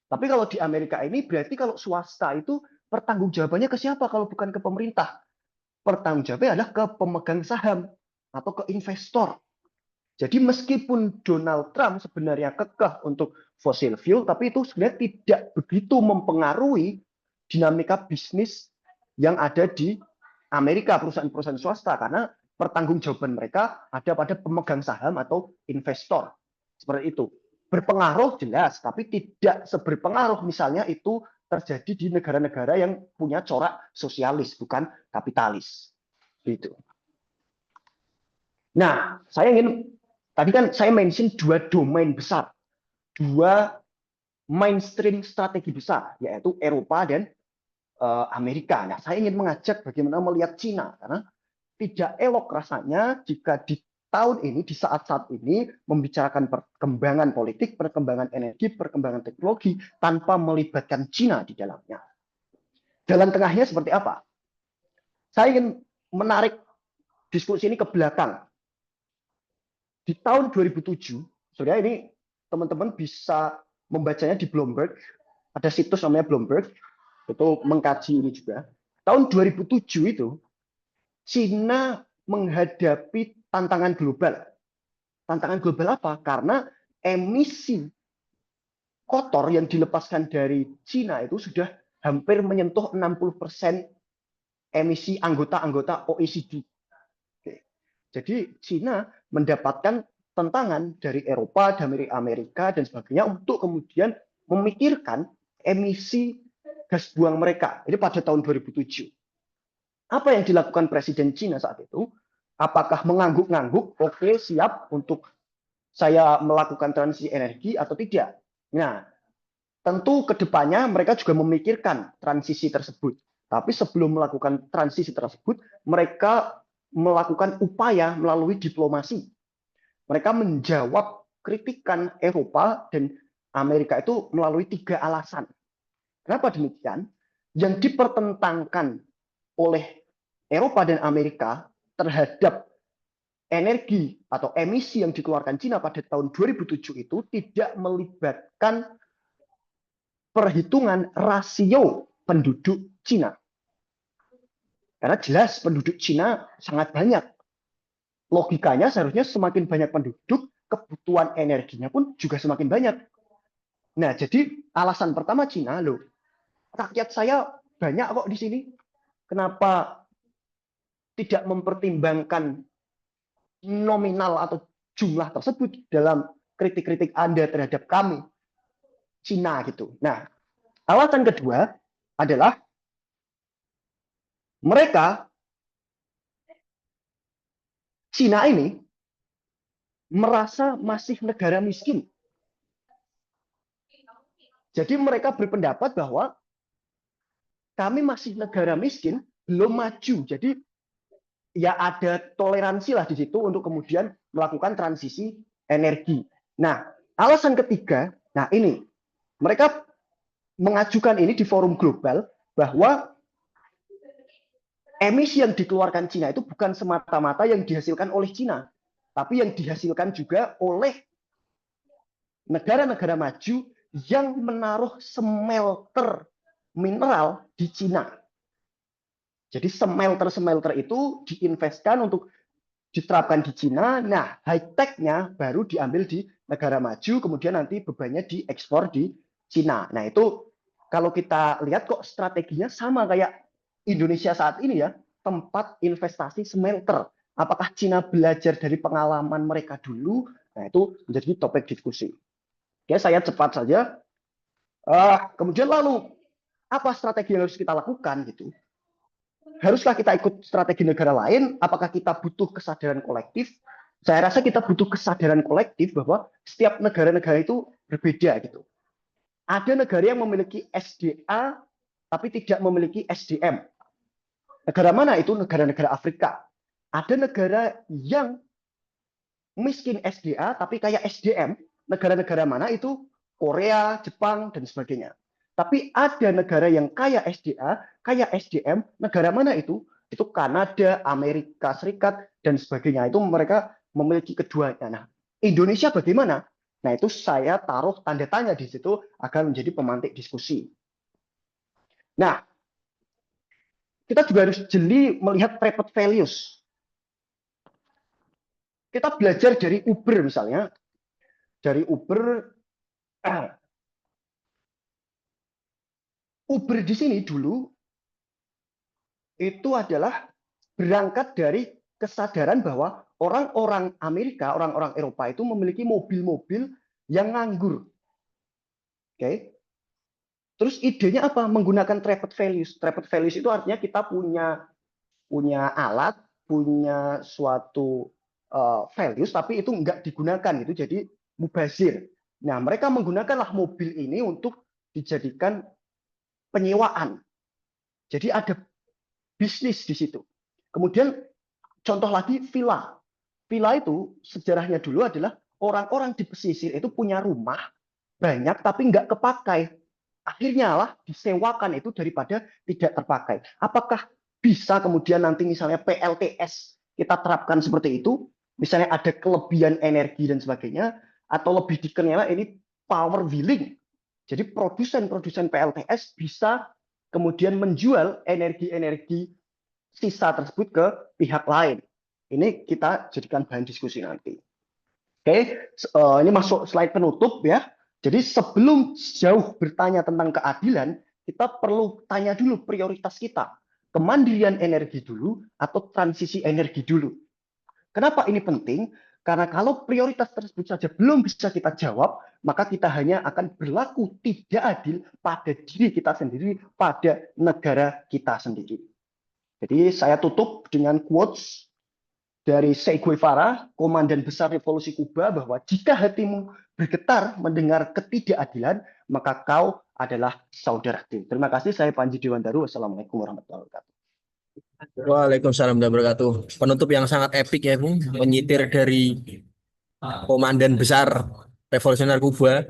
Tapi kalau di Amerika ini berarti kalau swasta itu pertanggungjawabannya ke siapa kalau bukan ke pemerintah? Pertanggungjawabannya adalah ke pemegang saham atau ke investor. Jadi meskipun Donald Trump sebenarnya kekeh untuk fossil fuel, tapi itu sebenarnya tidak begitu mempengaruhi dinamika bisnis yang ada di Amerika, perusahaan-perusahaan swasta, karena pertanggungjawaban mereka ada pada pemegang saham atau investor. Seperti itu. Berpengaruh jelas, tapi tidak seberpengaruh misalnya itu terjadi di negara-negara yang punya corak sosialis, bukan kapitalis. Gitu. Nah, tadi kan saya mention 2 domain besar, 2 mainstream strategi besar, yaitu Eropa dan Amerika. Nah, saya ingin mengajak bagaimana melihat Cina, karena tidak elok rasanya jika di tahun ini, di saat-saat ini, membicarakan perkembangan politik, perkembangan energi, perkembangan teknologi, tanpa melibatkan Cina di dalamnya. Jalan tengahnya seperti apa? Saya ingin menarik diskusi ini ke belakang. Di tahun 2007, sebenarnya ini teman-teman bisa membacanya di Bloomberg, ada situs namanya Bloomberg, itu mengkaji ini juga. Tahun 2007 itu, Cina menghadapi tantangan global. Tantangan global apa? Karena emisi kotor yang dilepaskan dari Cina itu sudah hampir menyentuh 60% emisi anggota-anggota OECD. Jadi Cina mendapatkan tantangan dari Eropa, dari Amerika, dan sebagainya untuk kemudian memikirkan emisi gas buang mereka. Ini pada tahun 2007. Apa yang dilakukan Presiden Cina saat itu? Apakah mengangguk-ngangguk, oke, siap untuk saya melakukan transisi energi atau tidak? Nah, tentu ke depannya mereka juga memikirkan transisi tersebut. Tapi sebelum melakukan transisi tersebut, mereka melakukan upaya melalui diplomasi. Mereka menjawab kritikan Eropa dan Amerika itu melalui 3 alasan. Kenapa demikian? Yang dipertentangkan oleh Eropa dan Amerika terhadap energi atau emisi yang dikeluarkan Cina pada tahun 2007 itu tidak melibatkan perhitungan rasio penduduk Cina. Karena jelas penduduk Cina sangat banyak. Logikanya seharusnya semakin banyak penduduk, kebutuhan energinya pun juga semakin banyak. Nah, jadi alasan pertama Cina, loh, rakyat saya banyak kok di sini. Kenapa tidak mempertimbangkan nominal atau jumlah tersebut dalam kritik-kritik Anda terhadap kami, Cina gitu. Nah, alasan kedua adalah mereka, Cina ini, merasa masih negara miskin. Jadi mereka berpendapat bahwa kami masih negara miskin, belum maju. Jadi ya ada toleransi lah di situ untuk kemudian melakukan transisi energi. Nah, alasan ketiga, nah ini, mereka mengajukan ini di forum global bahwa emisi yang dikeluarkan Cina itu bukan semata-mata yang dihasilkan oleh Cina, tapi yang dihasilkan juga oleh negara-negara maju yang menaruh smelter mineral di Cina. Jadi smelter-smelter itu diinvestkan untuk diterapkan di Cina. Nah, high tech-nya baru diambil di negara maju, kemudian nanti bebannya diekspor di Cina. Nah, itu kalau kita lihat kok strateginya sama kayak Indonesia saat ini ya, tempat investasi smelter. Apakah Cina belajar dari pengalaman mereka dulu? Nah, itu menjadi topik diskusi. Oke, saya cepat saja. Kemudian lalu apa strategi yang harus kita lakukan gitu? Haruskah kita ikut strategi negara lain? Apakah kita butuh kesadaran kolektif? Saya rasa kita butuh kesadaran kolektif bahwa setiap negara-negara itu berbeda gitu. Ada negara yang memiliki SDA tapi tidak memiliki SDM. Negara mana itu? Negara-negara Afrika. Ada negara yang miskin SDA tapi kaya SDM. Negara-negara mana itu? Korea, Jepang, dan sebagainya. Tapi ada negara yang kaya SDA, kaya SDM, negara mana itu? Itu Kanada, Amerika Serikat, dan sebagainya. Itu mereka memiliki keduanya. Nah, Indonesia bagaimana? Nah, itu saya taruh tanda tanya di situ agar menjadi pemantik diskusi. Nah, kita juga harus jeli melihat trade values. Kita belajar dari Uber misalnya. Dari Uber, Uber di sini dulu itu adalah berangkat dari kesadaran bahwa orang-orang Amerika, orang-orang Eropa itu memiliki mobil-mobil yang nganggur. Oke. Terus idenya apa? Menggunakan traffic values. Traffic values itu artinya kita punya alat, punya suatu values, tapi itu nggak digunakan gitu. Jadi mubazir. Nah, mereka menggunakanlah mobil ini untuk dijadikan penyewaan. Jadi ada bisnis di situ. Kemudian contoh lagi villa. Villa itu sejarahnya dulu adalah orang-orang di pesisir itu punya rumah banyak tapi nggak kepakai. Akhirnya lah disewakan itu daripada tidak terpakai. Apakah bisa kemudian nanti misalnya PLTS kita terapkan seperti itu? Misalnya ada kelebihan energi dan sebagainya, atau lebih dikenal ini power wheeling. Jadi produsen-produsen PLTS bisa kemudian menjual energi-energi sisa tersebut ke pihak lain. Ini kita jadikan bahan diskusi nanti. Oke, ini masuk slide penutup ya. Jadi sebelum jauh bertanya tentang keadilan, kita perlu tanya dulu prioritas kita. Kemandirian energi dulu atau transisi energi dulu. Kenapa ini penting? Karena kalau prioritas tersebut saja belum bisa kita jawab, maka kita hanya akan berlaku tidak adil pada diri kita sendiri, pada negara kita sendiri. Jadi saya tutup dengan quotes dari Che Guevara, Komandan Besar Revolusi Kuba, bahwa jika hatimu bergetar mendengar ketidakadilan, maka kau adalah saudaraku. Terima kasih, saya Panji Dewandaru. Wassalamualaikum warahmatullahi wabarakatuh. Waalaikumsalam warahmatullahi wabarakatuh. Penutup yang sangat epik ya, Bung. Menyitir dari Komandan Besar Revolusioner Kuba.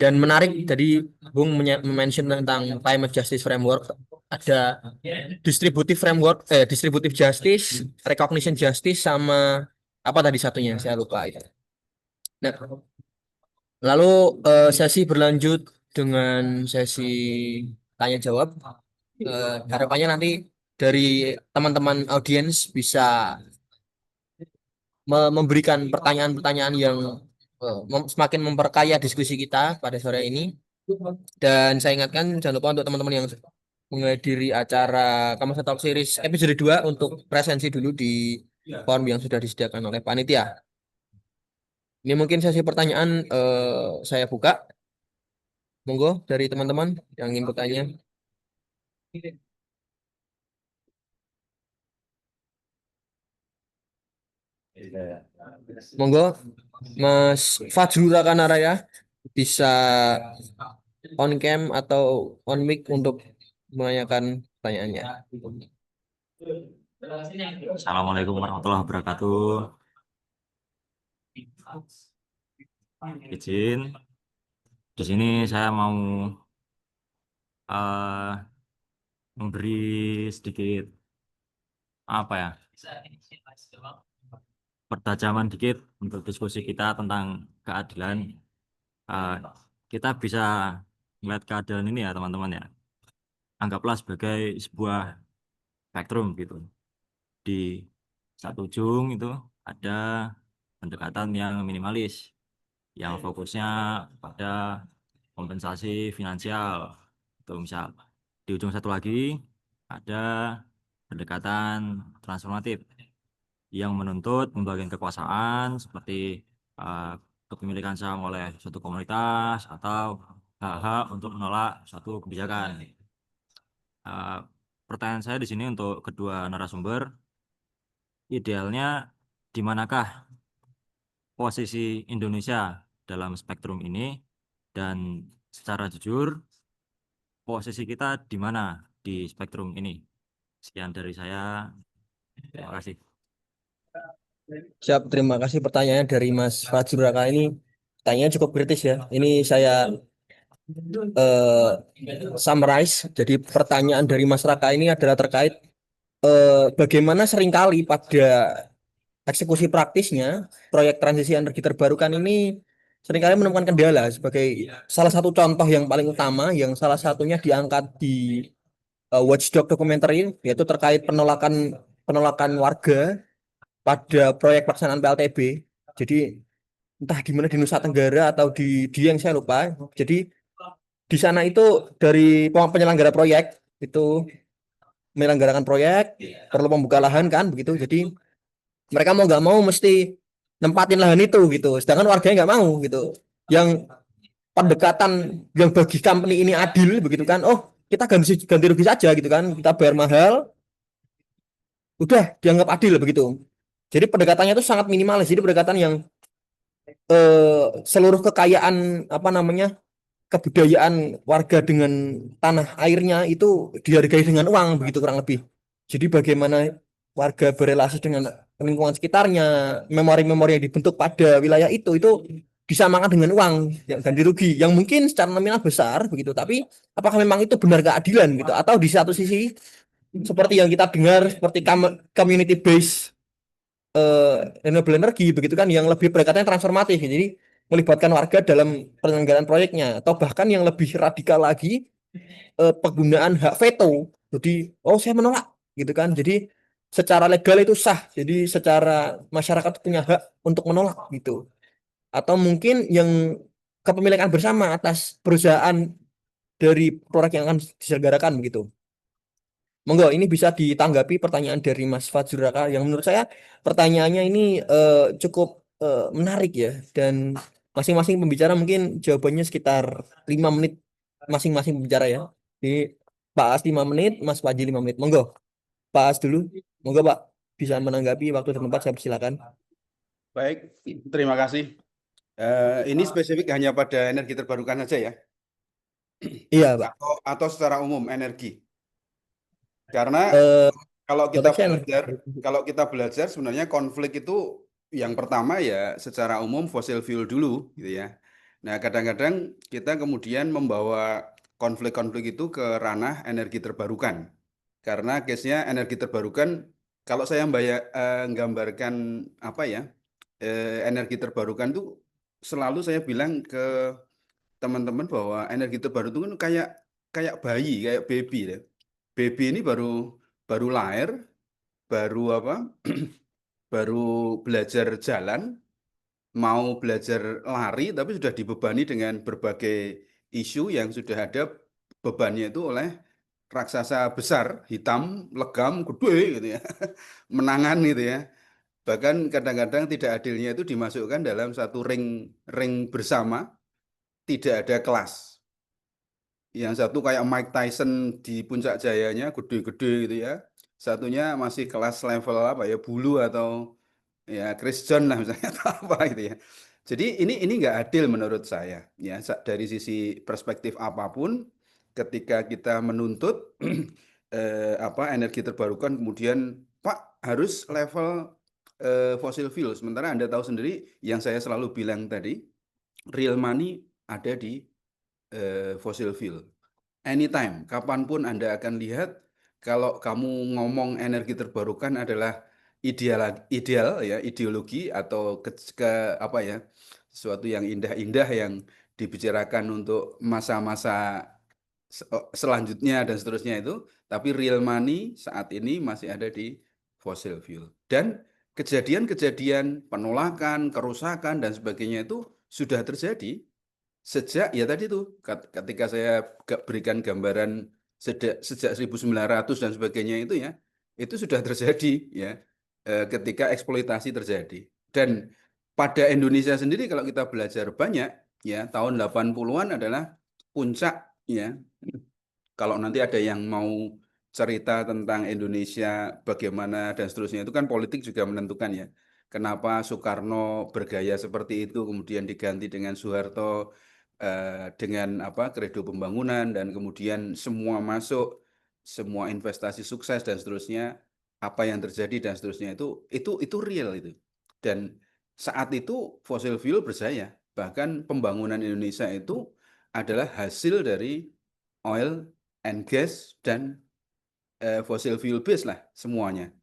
Dan menarik tadi Bung mention tentang climate justice framework. Ada distributive justice, recognition justice, sama apa tadi satunya saya lupa itu. Nah, lalu sesi berlanjut dengan sesi tanya jawab. Harapannya nanti dari teman-teman audiens bisa memberikan pertanyaan-pertanyaan yang semakin memperkaya diskusi kita pada sore ini. Dan saya ingatkan jangan lupa untuk teman-teman yang menghadiri acara Kamasa Talk Series episode 2 untuk presensi dulu di forum yang sudah disediakan oleh panitia. Ini mungkin sesi pertanyaan saya buka. Monggo dari teman-teman yang ingin bertanya. Monggo Mas Fajrul Rakanaraya bisa on cam atau on mic untuk menanyakan pertanyaannya. Assalamualaikum warahmatullahi wabarakatuh. Izin, di sini saya mau eh, memberi sedikit apa ya, pertajaman dikit untuk diskusi kita tentang keadilan. Eh, kita bisa melihat keadilan ini ya teman-teman ya. Anggaplah sebagai sebuah spektrum gitu. Di satu ujung itu ada pendekatan yang minimalis, yang fokusnya pada kompensasi finansial. Itu misal di ujung satu lagi ada pendekatan transformatif yang menuntut pembagian kekuasaan seperti eh, kepemilikan saham oleh suatu komunitas atau hak-hak untuk menolak suatu kebijakan. Eh, Pertanyaan saya di sini untuk kedua narasumber, idealnya di manakah posisi Indonesia dalam spektrum ini, dan secara jujur posisi kita di mana di spektrum ini? Sekian dari saya. Terima kasih. Siap, terima kasih pertanyaannya dari Mas Fajrul Raka ini. Pertanyaannya cukup kritis ya. Ini saya summarize. Jadi pertanyaan dari Mas Raka ini adalah terkait bagaimana seringkali pada eksekusi praktisnya proyek transisi energi terbarukan ini seringkali menemukan kendala sebagai salah satu contoh yang paling utama yang salah satunya diangkat di Watchdog Documentary, yaitu terkait penolakan penolakan warga pada proyek pelaksanaan PLTB. Jadi entah di mana di Nusa Tenggara atau di Dieng saya lupa. Jadi di sana itu dari penyelenggara proyek itu menyelenggarakan proyek perlu pembuka lahan kan begitu. Jadi mereka mau nggak mau mesti nempatin lahan itu gitu. Sedangkan warganya nggak mau gitu. Yang pendekatan yang bagi company ini adil begitu kan. Oh, kita ganti rugi saja gitu kan. Kita bayar mahal, udah dianggap adil begitu. Jadi pendekatannya itu sangat minimalis. Jadi pendekatan yang seluruh kekayaan apa namanya kebudayaan warga dengan tanah airnya itu dihargai dengan uang begitu kurang lebih. Jadi bagaimana warga berelasi dengan lingkungan sekitarnya, memori-memori yang dibentuk pada wilayah itu disamakan dengan uang yang ganti rugi yang mungkin secara nominal besar begitu, tapi apakah memang itu benar keadilan gitu? Atau di satu sisi seperti yang kita dengar seperti community based renewable energy begitu kan yang lebih pendekatannya transformatif. Jadi melibatkan warga dalam penyelenggaraan proyeknya atau bahkan yang lebih radikal lagi penggunaan hak veto. Jadi oh saya menolak gitu kan. Jadi secara legal itu sah. Jadi secara masyarakat punya hak untuk menolak gitu. Atau mungkin yang kepemilikan bersama atas perusahaan dari proyek yang akan diselenggarakan begitu. Monggo, ini bisa ditanggapi pertanyaan dari Mas Fajrul Raka yang menurut saya pertanyaannya ini cukup menarik ya, dan masing-masing pembicara mungkin jawabannya sekitar 5 menit masing-masing pembicara ya. Jadi Pak As 5 menit, Mas Paji 5 menit. Monggo, Pak As dulu. Monggo Pak, bisa menanggapi waktu dan tempat, saya persilakan. Baik, terima kasih. Ini spesifik hanya pada energi terbarukan saja ya, Iya Pak. atau secara umum energi. Karena Eh, kalau konteksnya energi. kita belajar sebenarnya konflik itu yang pertama ya secara umum fosil fuel dulu gitu ya. Nah, kadang-kadang kita kemudian membawa konflik-konflik itu ke ranah energi terbarukan. Karena case-nya energi terbarukan, kalau saya gambarkan apa ya, energi terbarukan itu selalu saya bilang ke teman-teman bahwa energi terbaru itu kan kayak kayak bayi, kayak baby ya. Baby ini baru lahir, baru apa? Baru belajar jalan, mau belajar lari, tapi sudah dibebani dengan berbagai isu yang sudah ada bebannya itu oleh raksasa besar, hitam, legam, gede gitu ya, menangan gitu ya. Bahkan kadang-kadang tidak adilnya itu dimasukkan dalam satu ring ring bersama, tidak ada kelas. Yang satu kayak Mike Tyson di puncak jayanya, gede-gede gitu ya. Satunya masih kelas level apa ya, bulu atau ya Chris John lah misalnya atau apa gitu ya. Jadi ini nggak adil menurut saya ya dari sisi perspektif apapun ketika kita menuntut apa energi terbarukan kemudian Pak harus level fossil fuel, sementara Anda tahu sendiri yang saya selalu bilang tadi, real money ada di fossil fuel. Anytime, kapanpun Anda akan lihat kalau kamu ngomong energi terbarukan adalah ideal ya, ideologi atau apa ya, sesuatu yang indah-indah yang dibicarakan untuk masa-masa selanjutnya dan seterusnya itu, tapi real money saat ini masih ada di fossil fuel. Dan kejadian-kejadian penolakan, kerusakan dan sebagainya itu sudah terjadi sejak ya tadi tuh ketika saya berikan gambaran sejak 1900 dan sebagainya itu ya, itu sudah terjadi ya ketika eksploitasi terjadi. Dan pada Indonesia sendiri kalau kita belajar banyak ya, tahun 80-an adalah puncak ya. Kalau nanti ada yang mau cerita tentang Indonesia bagaimana dan seterusnya, itu kan politik juga menentukan ya. Kenapa Soekarno bergaya seperti itu, kemudian diganti dengan Soeharto dengan apa kredo pembangunan, dan kemudian semua masuk, semua investasi sukses dan seterusnya, apa yang terjadi dan seterusnya itu real itu. Dan saat itu fossil fuel berjaya. Bahkan pembangunan Indonesia itu adalah hasil dari oil and gas dan fossil fuel base lah semuanya.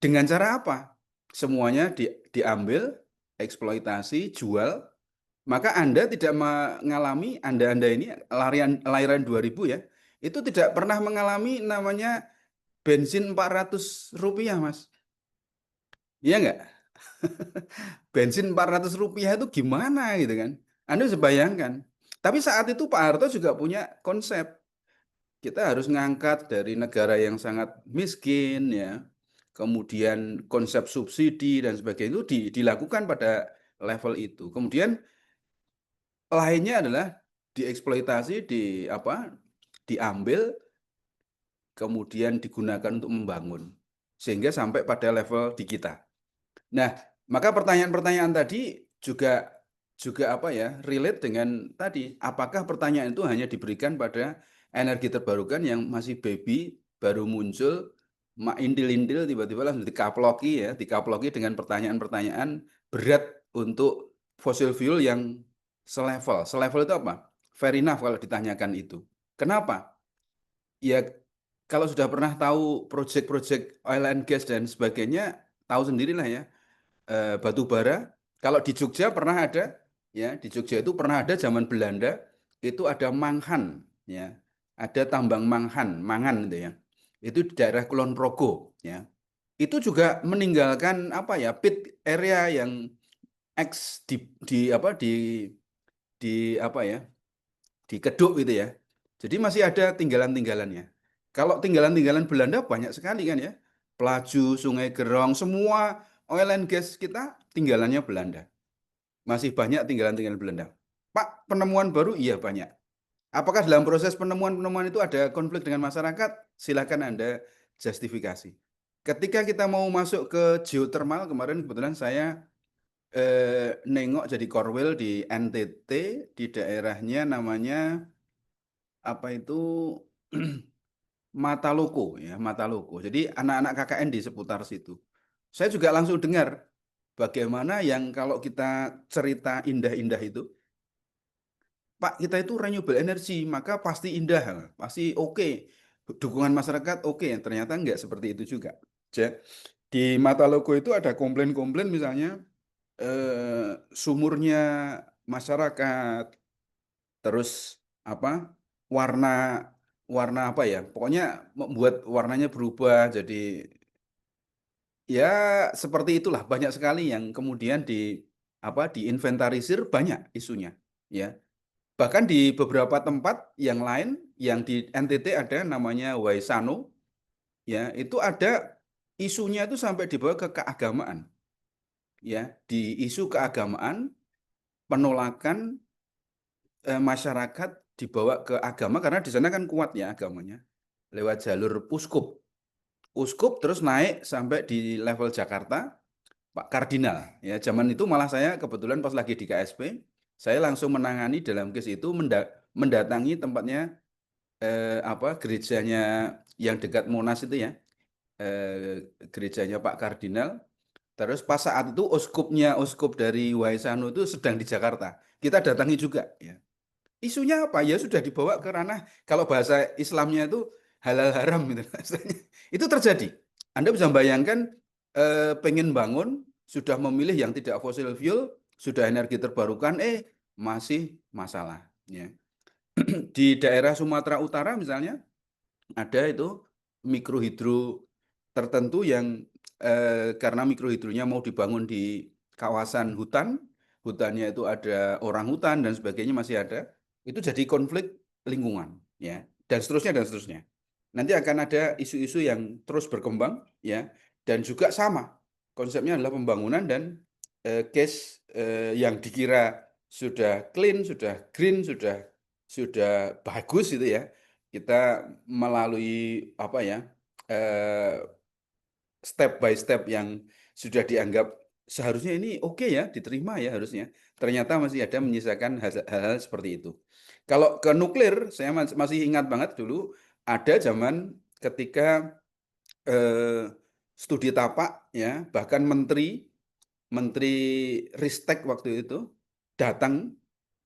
Dengan cara apa? Semuanya diambil, eksploitasi, jual. Maka Anda tidak mengalami, Anda ini lahiran 2000 ya, itu tidak pernah mengalami namanya bensin 400 rupiah, Mas. Iya nggak? Bensin 400 rupiah itu gimana gitu kan? Anda bisa bayangkan. Tapi saat itu Pak Harto juga punya konsep. Kita harus ngangkat dari negara yang sangat miskin ya. Kemudian konsep subsidi dan sebagainya itu dilakukan pada level itu. Kemudian lainnya adalah dieksploitasi, diambil, kemudian digunakan untuk membangun. Sehingga sampai pada level di kita. Nah, maka pertanyaan-pertanyaan tadi juga relate dengan tadi, apakah pertanyaan itu hanya diberikan pada energi terbarukan yang masih baby, baru muncul, intil-intil tiba-tiba langsung dikaploki dengan pertanyaan-pertanyaan berat untuk fossil fuel yang selevel. Selevel itu apa? Fair enough kalau ditanyakan itu. Kenapa? Ya kalau sudah pernah tahu proyek-proyek oil and gas dan sebagainya, tahu sendirilah ya. Batu bara, kalau di Jogja pernah ada, ya di Jogja itu pernah ada zaman Belanda, itu ada manghan, ya ada tambang mangan itu ya, itu di daerah Kulon Progo, ya itu juga meninggalkan pit area yang di keduk gitu ya, jadi masih ada tinggalan-tinggalannya. Kalau tinggalan-tinggalan Belanda banyak sekali kan ya, Pelaju, Sungai Gerong, semua oil and gas kita tinggalannya Belanda. Masih banyak tinggalan-tinggalan Belanda. Pak, penemuan baru? Iya banyak. Apakah dalam proses penemuan-penemuan itu ada konflik dengan masyarakat? Silakan Anda justifikasi. Ketika kita mau masuk ke geothermal, kemarin kebetulan saya nengok jadi korwil di NTT, di daerahnya namanya apa itu Mataloko ya, Mataloko. Jadi anak-anak KKN di seputar situ. Saya juga langsung dengar bagaimana yang kalau kita cerita indah-indah itu, Pak, kita itu renewable energy, maka pasti indah, pasti oke. Dukungan masyarakat oke. Ternyata enggak seperti itu juga. Di Mataloko itu ada komplain-komplain misalnya sumurnya masyarakat, terus warna pokoknya membuat warnanya berubah, jadi ya seperti itulah, banyak sekali yang kemudian diinventarisir, banyak isunya ya. Bahkan di beberapa tempat yang lain, yang di NTT ada namanya Waisano ya, itu ada isunya itu sampai dibawa ke keagamaan ya, di isu keagamaan, penolakan masyarakat dibawa ke agama karena di sana kan kuat ya agamanya lewat jalur uskup terus naik sampai di level Jakarta, Pak Kardinal ya. Zaman itu malah saya kebetulan pas lagi di KSP, saya langsung menangani dalam case itu, mendatangi tempatnya gerejanya yang dekat Monas itu ya, gerejanya Pak Kardinal. Terus pas saat itu uskup dari Waisano itu sedang di Jakarta, kita datangi juga ya. Isunya apa? Ya sudah dibawa ke ranah, kalau bahasa Islamnya itu halal haram gitu. Itu terjadi. Anda bisa bayangkan pengen bangun, sudah memilih yang tidak fossil fuel, sudah energi terbarukan, masih masalah. Ya. Di daerah Sumatera Utara misalnya, ada itu mikrohidro tertentu yang karena mikrohidronya mau dibangun di kawasan hutan, hutannya itu ada orang hutan dan sebagainya masih ada, itu jadi konflik lingkungan, ya, dan seterusnya dan seterusnya. Nanti akan ada isu-isu yang terus berkembang, ya, dan juga sama konsepnya adalah pembangunan dan case yang dikira sudah clean, sudah green, sudah bagus itu ya, kita melalui apa ya, step by step yang sudah dianggap seharusnya ini oke ya, diterima ya harusnya. Ternyata masih ada menyisakan hal-hal seperti itu. Kalau ke nuklir, saya masih ingat banget dulu ada zaman ketika studi tapak ya, bahkan Menteri Ristek waktu itu datang,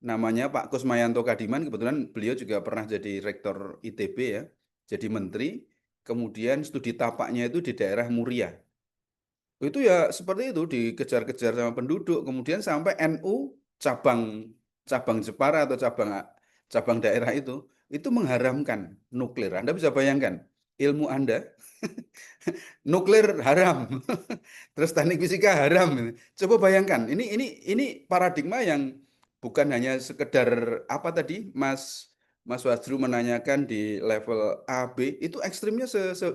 namanya Pak Kusmayanto Kadiman, kebetulan beliau juga pernah jadi rektor ITB ya, jadi menteri, kemudian studi tapaknya itu di daerah Muria. Itu ya seperti itu, dikejar-kejar sama penduduk, kemudian sampai NU cabang cabang Jepara atau cabang daerah itu mengharamkan nuklir. Anda bisa bayangkan ilmu Anda nuklir haram, terus teknik fisika haram. Coba bayangkan, ini paradigma yang bukan hanya sekedar apa tadi, Mas Wajru menanyakan di level A, B, itu ekstrimnya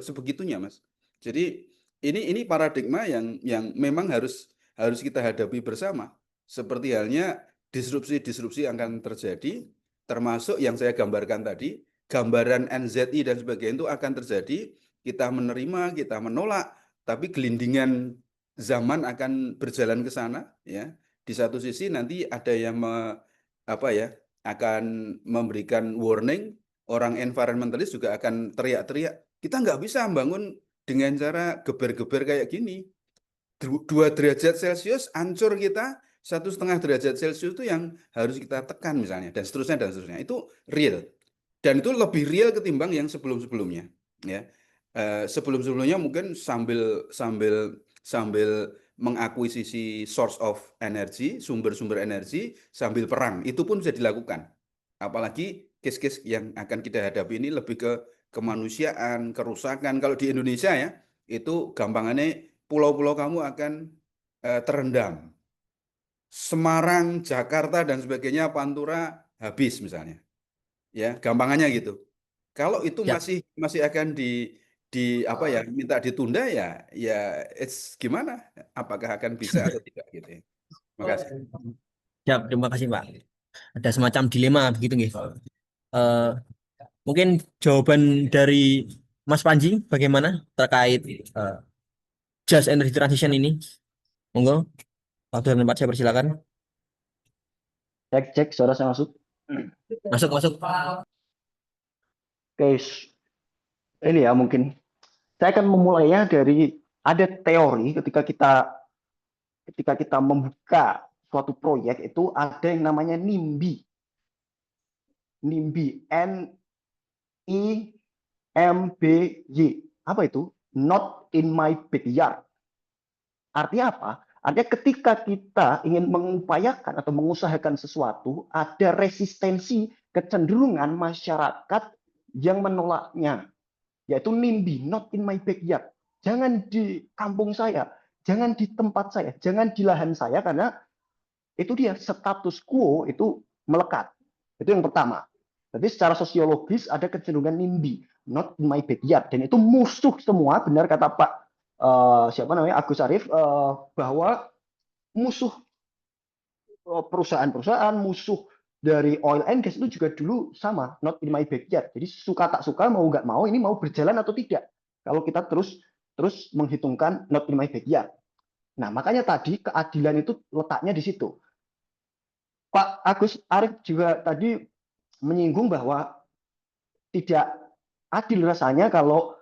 sebegitunya, Mas. Jadi ini paradigma yang memang harus kita hadapi bersama. Seperti halnya disrupsi-disrupsi akan terjadi, termasuk yang saya gambarkan tadi, gambaran NZI dan sebagainya itu akan terjadi. Kita menerima, kita menolak, tapi gelindingan zaman akan berjalan ke sana, ya. Di satu sisi nanti ada yang akan memberikan warning, orang environmentalis juga akan teriak-teriak, kita nggak bisa membangun dengan cara geber-geber kayak gini. 2 derajat Celcius hancur kita, 1,5 derajat Celcius itu yang harus kita tekan misalnya, dan seterusnya. Itu real. Dan itu lebih real ketimbang yang sebelum-sebelumnya, ya. Sebelum-sebelumnya mungkin sambil mengakuisisi source of energy, sumber-sumber energi sambil perang, itu pun bisa dilakukan. Apalagi case-case yang akan kita hadapi ini lebih ke kemanusiaan, kerusakan. Kalau di Indonesia ya, itu gampangannya pulau-pulau kamu akan terendam. Semarang, Jakarta dan sebagainya, Pantura habis misalnya. Ya, gampangannya gitu. Kalau itu Ya. masih akan minta ditunda ya gimana? Apakah akan bisa atau tidak gitu ya. Terima kasih. Ya, terima kasih Pak. Ada semacam dilema begitu nggih. Eh, Mungkin jawaban dari Mas Panji bagaimana terkait just energy transition ini? Monggo, waktu dan tempat saya persilakan. Cek suara saya masuk. Masuk. Oke, ini ya mungkin saya akan memulainya dari ada teori ketika kita membuka suatu proyek itu ada yang namanya NIMBY. NIMBY, NIMBY. Apa itu? Not in my backyard. Artinya apa? Artinya ketika kita ingin mengupayakan atau mengusahakan sesuatu, ada resistensi kecenderungan masyarakat yang menolaknya, yaitu NIMBY, not in my backyard. Jangan di kampung saya, jangan di tempat saya, jangan di lahan saya, karena itu dia status quo itu melekat. Itu yang pertama. Jadi secara sosiologis ada kecenderungan NIMBY, not in my backyard, dan itu musuh semua. Benar kata Pak Agus Arif, bahwa musuh perusahaan-perusahaan, musuh dari oil and gas itu juga dulu sama, not in my backyard. Jadi suka tak suka, mau nggak mau, ini mau berjalan atau tidak. Kalau kita terus menghitungkan not in my backyard. Nah, makanya tadi keadilan itu letaknya di situ. Pak Agus Arif juga tadi menyinggung bahwa tidak adil rasanya kalau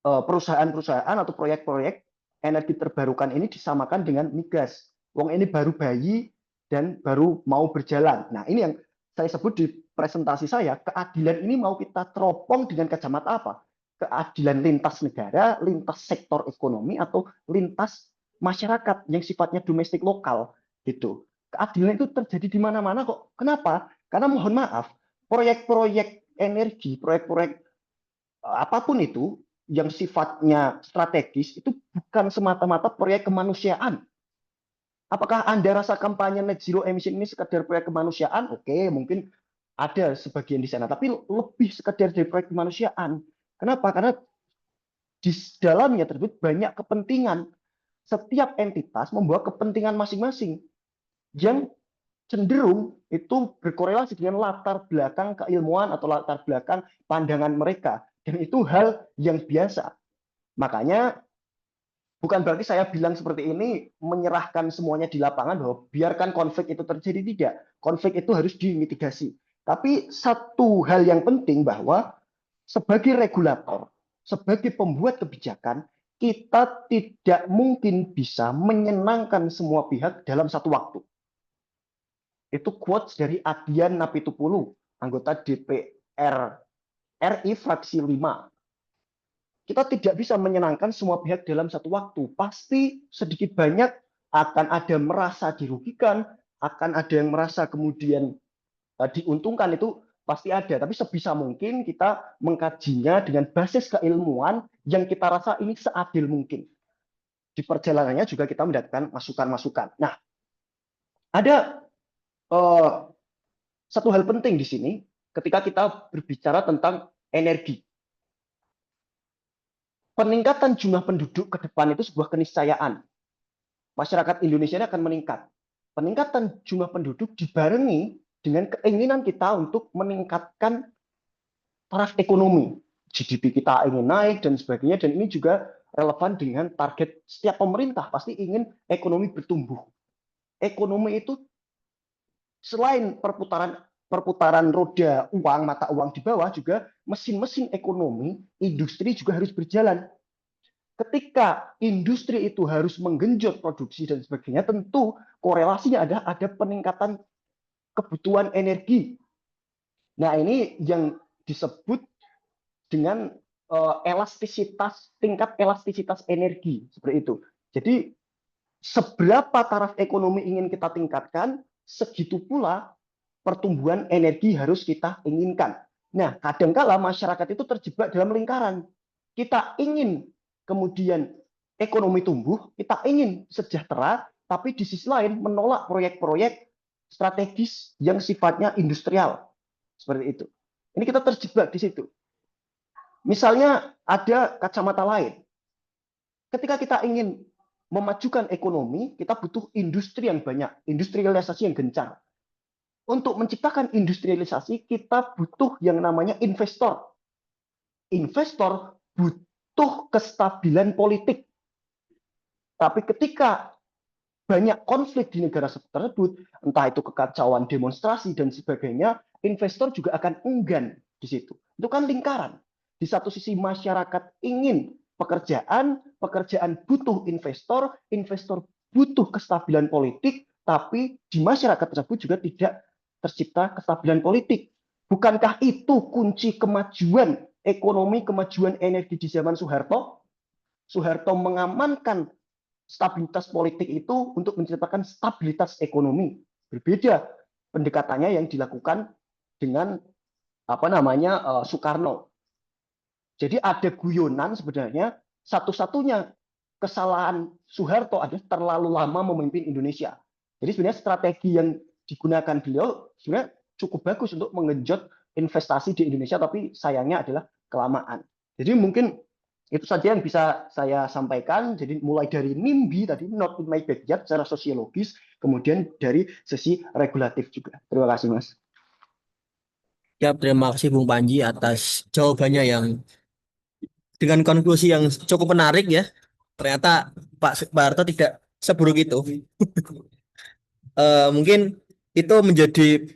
perusahaan-perusahaan atau proyek-proyek energi terbarukan ini disamakan dengan migas. Wong ini baru bayi dan baru mau berjalan. Nah, ini yang saya sebut di presentasi saya, keadilan ini mau kita teropong dengan kacamata apa? Keadilan lintas negara, lintas sektor ekonomi, atau lintas masyarakat yang sifatnya domestik lokal gitu. Keadilan itu terjadi di mana-mana kok. Kenapa? Karena mohon maaf, proyek-proyek energi, proyek-proyek apapun itu yang sifatnya strategis itu bukan semata-mata proyek kemanusiaan. Apakah Anda rasa kampanye net zero emission ini sekedar proyek kemanusiaan? Oke, mungkin ada sebagian di sana, tapi lebih sekedar dari proyek kemanusiaan. Kenapa? Karena di dalamnya tersebut banyak kepentingan. Setiap entitas membawa kepentingan masing-masing yang cenderung itu berkorelasi dengan latar belakang keilmuan atau latar belakang pandangan mereka. Dan itu hal yang biasa. Makanya bukan berarti saya bilang seperti ini menyerahkan semuanya di lapangan bahwa biarkan konflik itu terjadi, tidak. Konflik itu harus dimitigasi. Tapi satu hal yang penting bahwa sebagai regulator, sebagai pembuat kebijakan, kita tidak mungkin bisa menyenangkan semua pihak dalam satu waktu. Itu quotes dari Adian Napitupulu, anggota DPR RI fraksi 5. Kita tidak bisa menyenangkan semua pihak dalam satu waktu. Pasti sedikit banyak akan ada merasa dirugikan, akan ada yang merasa kemudian diuntungkan, itu pasti ada. Tapi sebisa mungkin kita mengkajinya dengan basis keilmuan yang kita rasa ini seadil mungkin. Di perjalanannya juga kita mendapatkan masukan-masukan. Nah, ada satu hal penting di sini ketika kita berbicara tentang energi. Peningkatan jumlah penduduk ke depan itu sebuah keniscayaan. Masyarakat Indonesia ini akan meningkat. Peningkatan jumlah penduduk dibarengi dengan keinginan kita untuk meningkatkan taraf ekonomi. GDP kita ingin naik dan sebagainya, dan ini juga relevan dengan target setiap pemerintah, pasti ingin ekonomi bertumbuh. Ekonomi itu selain perputaran roda uang, mata uang di bawah, juga mesin-mesin ekonomi, industri juga harus berjalan. Ketika industri itu harus menggenjot produksi dan sebagainya, tentu korelasinya ada peningkatan kebutuhan energi. Nah, ini yang disebut dengan tingkat elastisitas energi, seperti itu. Jadi, seberapa taraf ekonomi ingin kita tingkatkan, segitu pula pertumbuhan energi harus kita inginkan. Nah, kadangkala masyarakat itu terjebak dalam lingkaran. Kita ingin kemudian ekonomi tumbuh, kita ingin sejahtera, tapi di sisi lain menolak proyek-proyek strategis yang sifatnya industrial. Seperti itu. Ini kita terjebak di situ. Misalnya ada kacamata lain. Ketika kita ingin memajukan ekonomi, kita butuh industri yang banyak, industrialisasi yang gencar. Untuk menciptakan industrialisasi, kita butuh yang namanya investor. Investor butuh kestabilan politik. Tapi ketika banyak konflik di negara tersebut, entah itu kekacauan demonstrasi dan sebagainya, investor juga akan enggan di situ. Itu kan lingkaran. Di satu sisi masyarakat ingin pekerjaan butuh investor, investor butuh kestabilan politik, tapi di masyarakat tersebut juga tidak tercipta kestabilan politik. Bukankah itu kunci kemajuan ekonomi, kemajuan energi di zaman Soeharto? Soeharto mengamankan stabilitas politik itu untuk menciptakan stabilitas ekonomi. Berbeda pendekatannya yang dilakukan dengan Soekarno. Jadi ada guyonan sebenarnya, satu-satunya kesalahan Soeharto adalah terlalu lama memimpin Indonesia. Jadi sebenarnya strategi yang digunakan beliau sebenarnya cukup bagus untuk menggenjot investasi di Indonesia, tapi sayangnya adalah kelamaan. Jadi mungkin itu saja yang bisa saya sampaikan. Jadi mulai dari NIMBY tadi, not in my backyard, secara sosiologis, kemudian dari sisi regulatif juga. Terima kasih, Mas. Ya, terima kasih Bung Panji atas jawabannya yang dengan konklusi yang cukup menarik ya. Ternyata Pak Harto tidak seburuk itu. Mungkin itu menjadi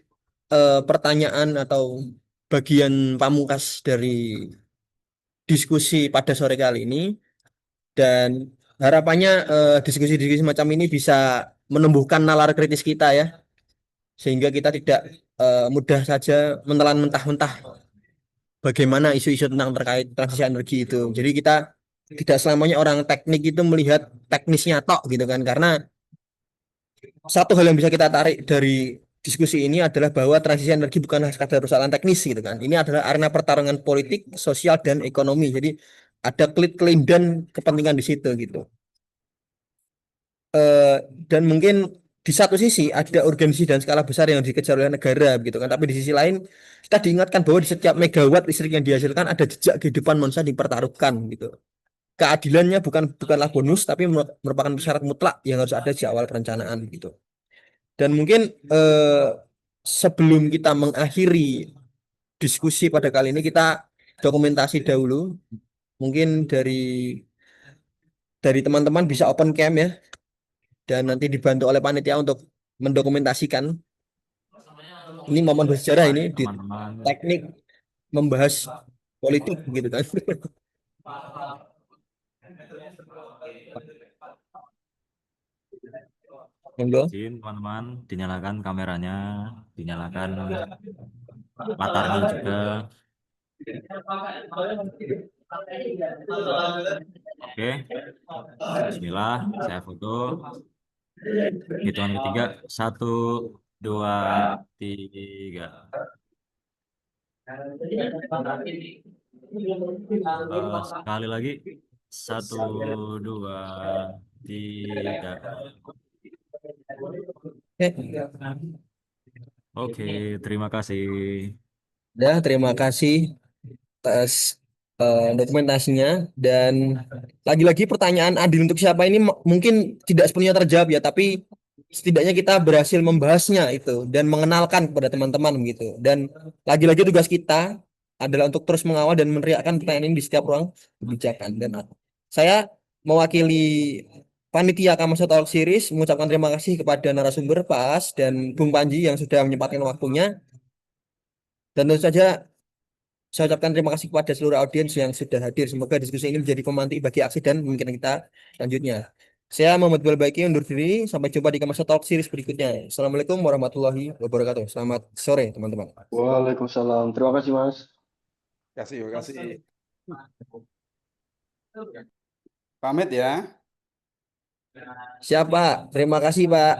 pertanyaan atau bagian pamungkas dari diskusi pada sore kali ini, dan harapannya diskusi-diskusi macam ini bisa menumbuhkan nalar kritis kita ya, sehingga kita tidak mudah saja menelan mentah-mentah bagaimana isu-isu tentang terkait transisi energi itu. Jadi kita tidak selamanya orang teknik itu melihat teknisnya tok gitu kan, karena satu hal yang bisa kita tarik dari diskusi ini adalah bahwa transisi energi bukanlah sekadar persoalan teknis gitu kan. Ini adalah arena pertarungan politik, sosial, dan ekonomi. Jadi ada klaim dan kepentingan di situ gitu. Dan mungkin di satu sisi ada organisasi dan skala besar yang dikejar oleh negara gitu kan, tapi di sisi lain kita diingatkan bahwa di setiap megawatt listrik yang dihasilkan ada jejak kehidupan manusia dipertaruhkan gitu. Keadilannya bukanlah bonus tapi merupakan syarat mutlak yang harus ada di awal perencanaan gitu. Dan mungkin sebelum kita mengakhiri diskusi pada kali ini kita dokumentasi dahulu. Mungkin dari teman-teman bisa open cam ya dan nanti dibantu oleh panitia untuk mendokumentasikan. Ini momen bersejarah ini di teman-teman. teknik membahas politik gitu kan. Monggo. Izin teman-teman, dinyalakan kameranya, dinyalakan latarnya juga. Oke, Bismillah, saya foto. Hitungan ketiga, 1, 2, 3. Sekali lagi, 1, 2, 3. Oke, terima kasih. Ya, terima kasih atas dokumentasinya dan lagi-lagi pertanyaan adil untuk siapa ini mungkin tidak sepenuhnya terjawab ya, tapi setidaknya kita berhasil membahasnya itu dan mengenalkan kepada teman-teman gitu. Dan lagi-lagi tugas kita adalah untuk terus mengawal dan meneriakkan pertanyaan ini di setiap ruang kebijakan. Dan saya mewakili panitia Kamasya Talk Series mengucapkan terima kasih kepada narasumber Pak As dan Bung Panji yang sudah menyempatkan waktunya. Dan tentu saja saya ucapkan terima kasih kepada seluruh audiens yang sudah hadir. Semoga diskusi ini menjadi pemantik bagi aksi dan pemikiran kita selanjutnya. Saya Muhammad Balbaki undur diri. Sampai jumpa di Kamasya Talk Series berikutnya. Assalamualaikum warahmatullahi wabarakatuh. Selamat sore, teman-teman. Waalaikumsalam. Terima kasih, Mas. Terima kasih. Pamit ya. Siapa? Terima kasih, Pak.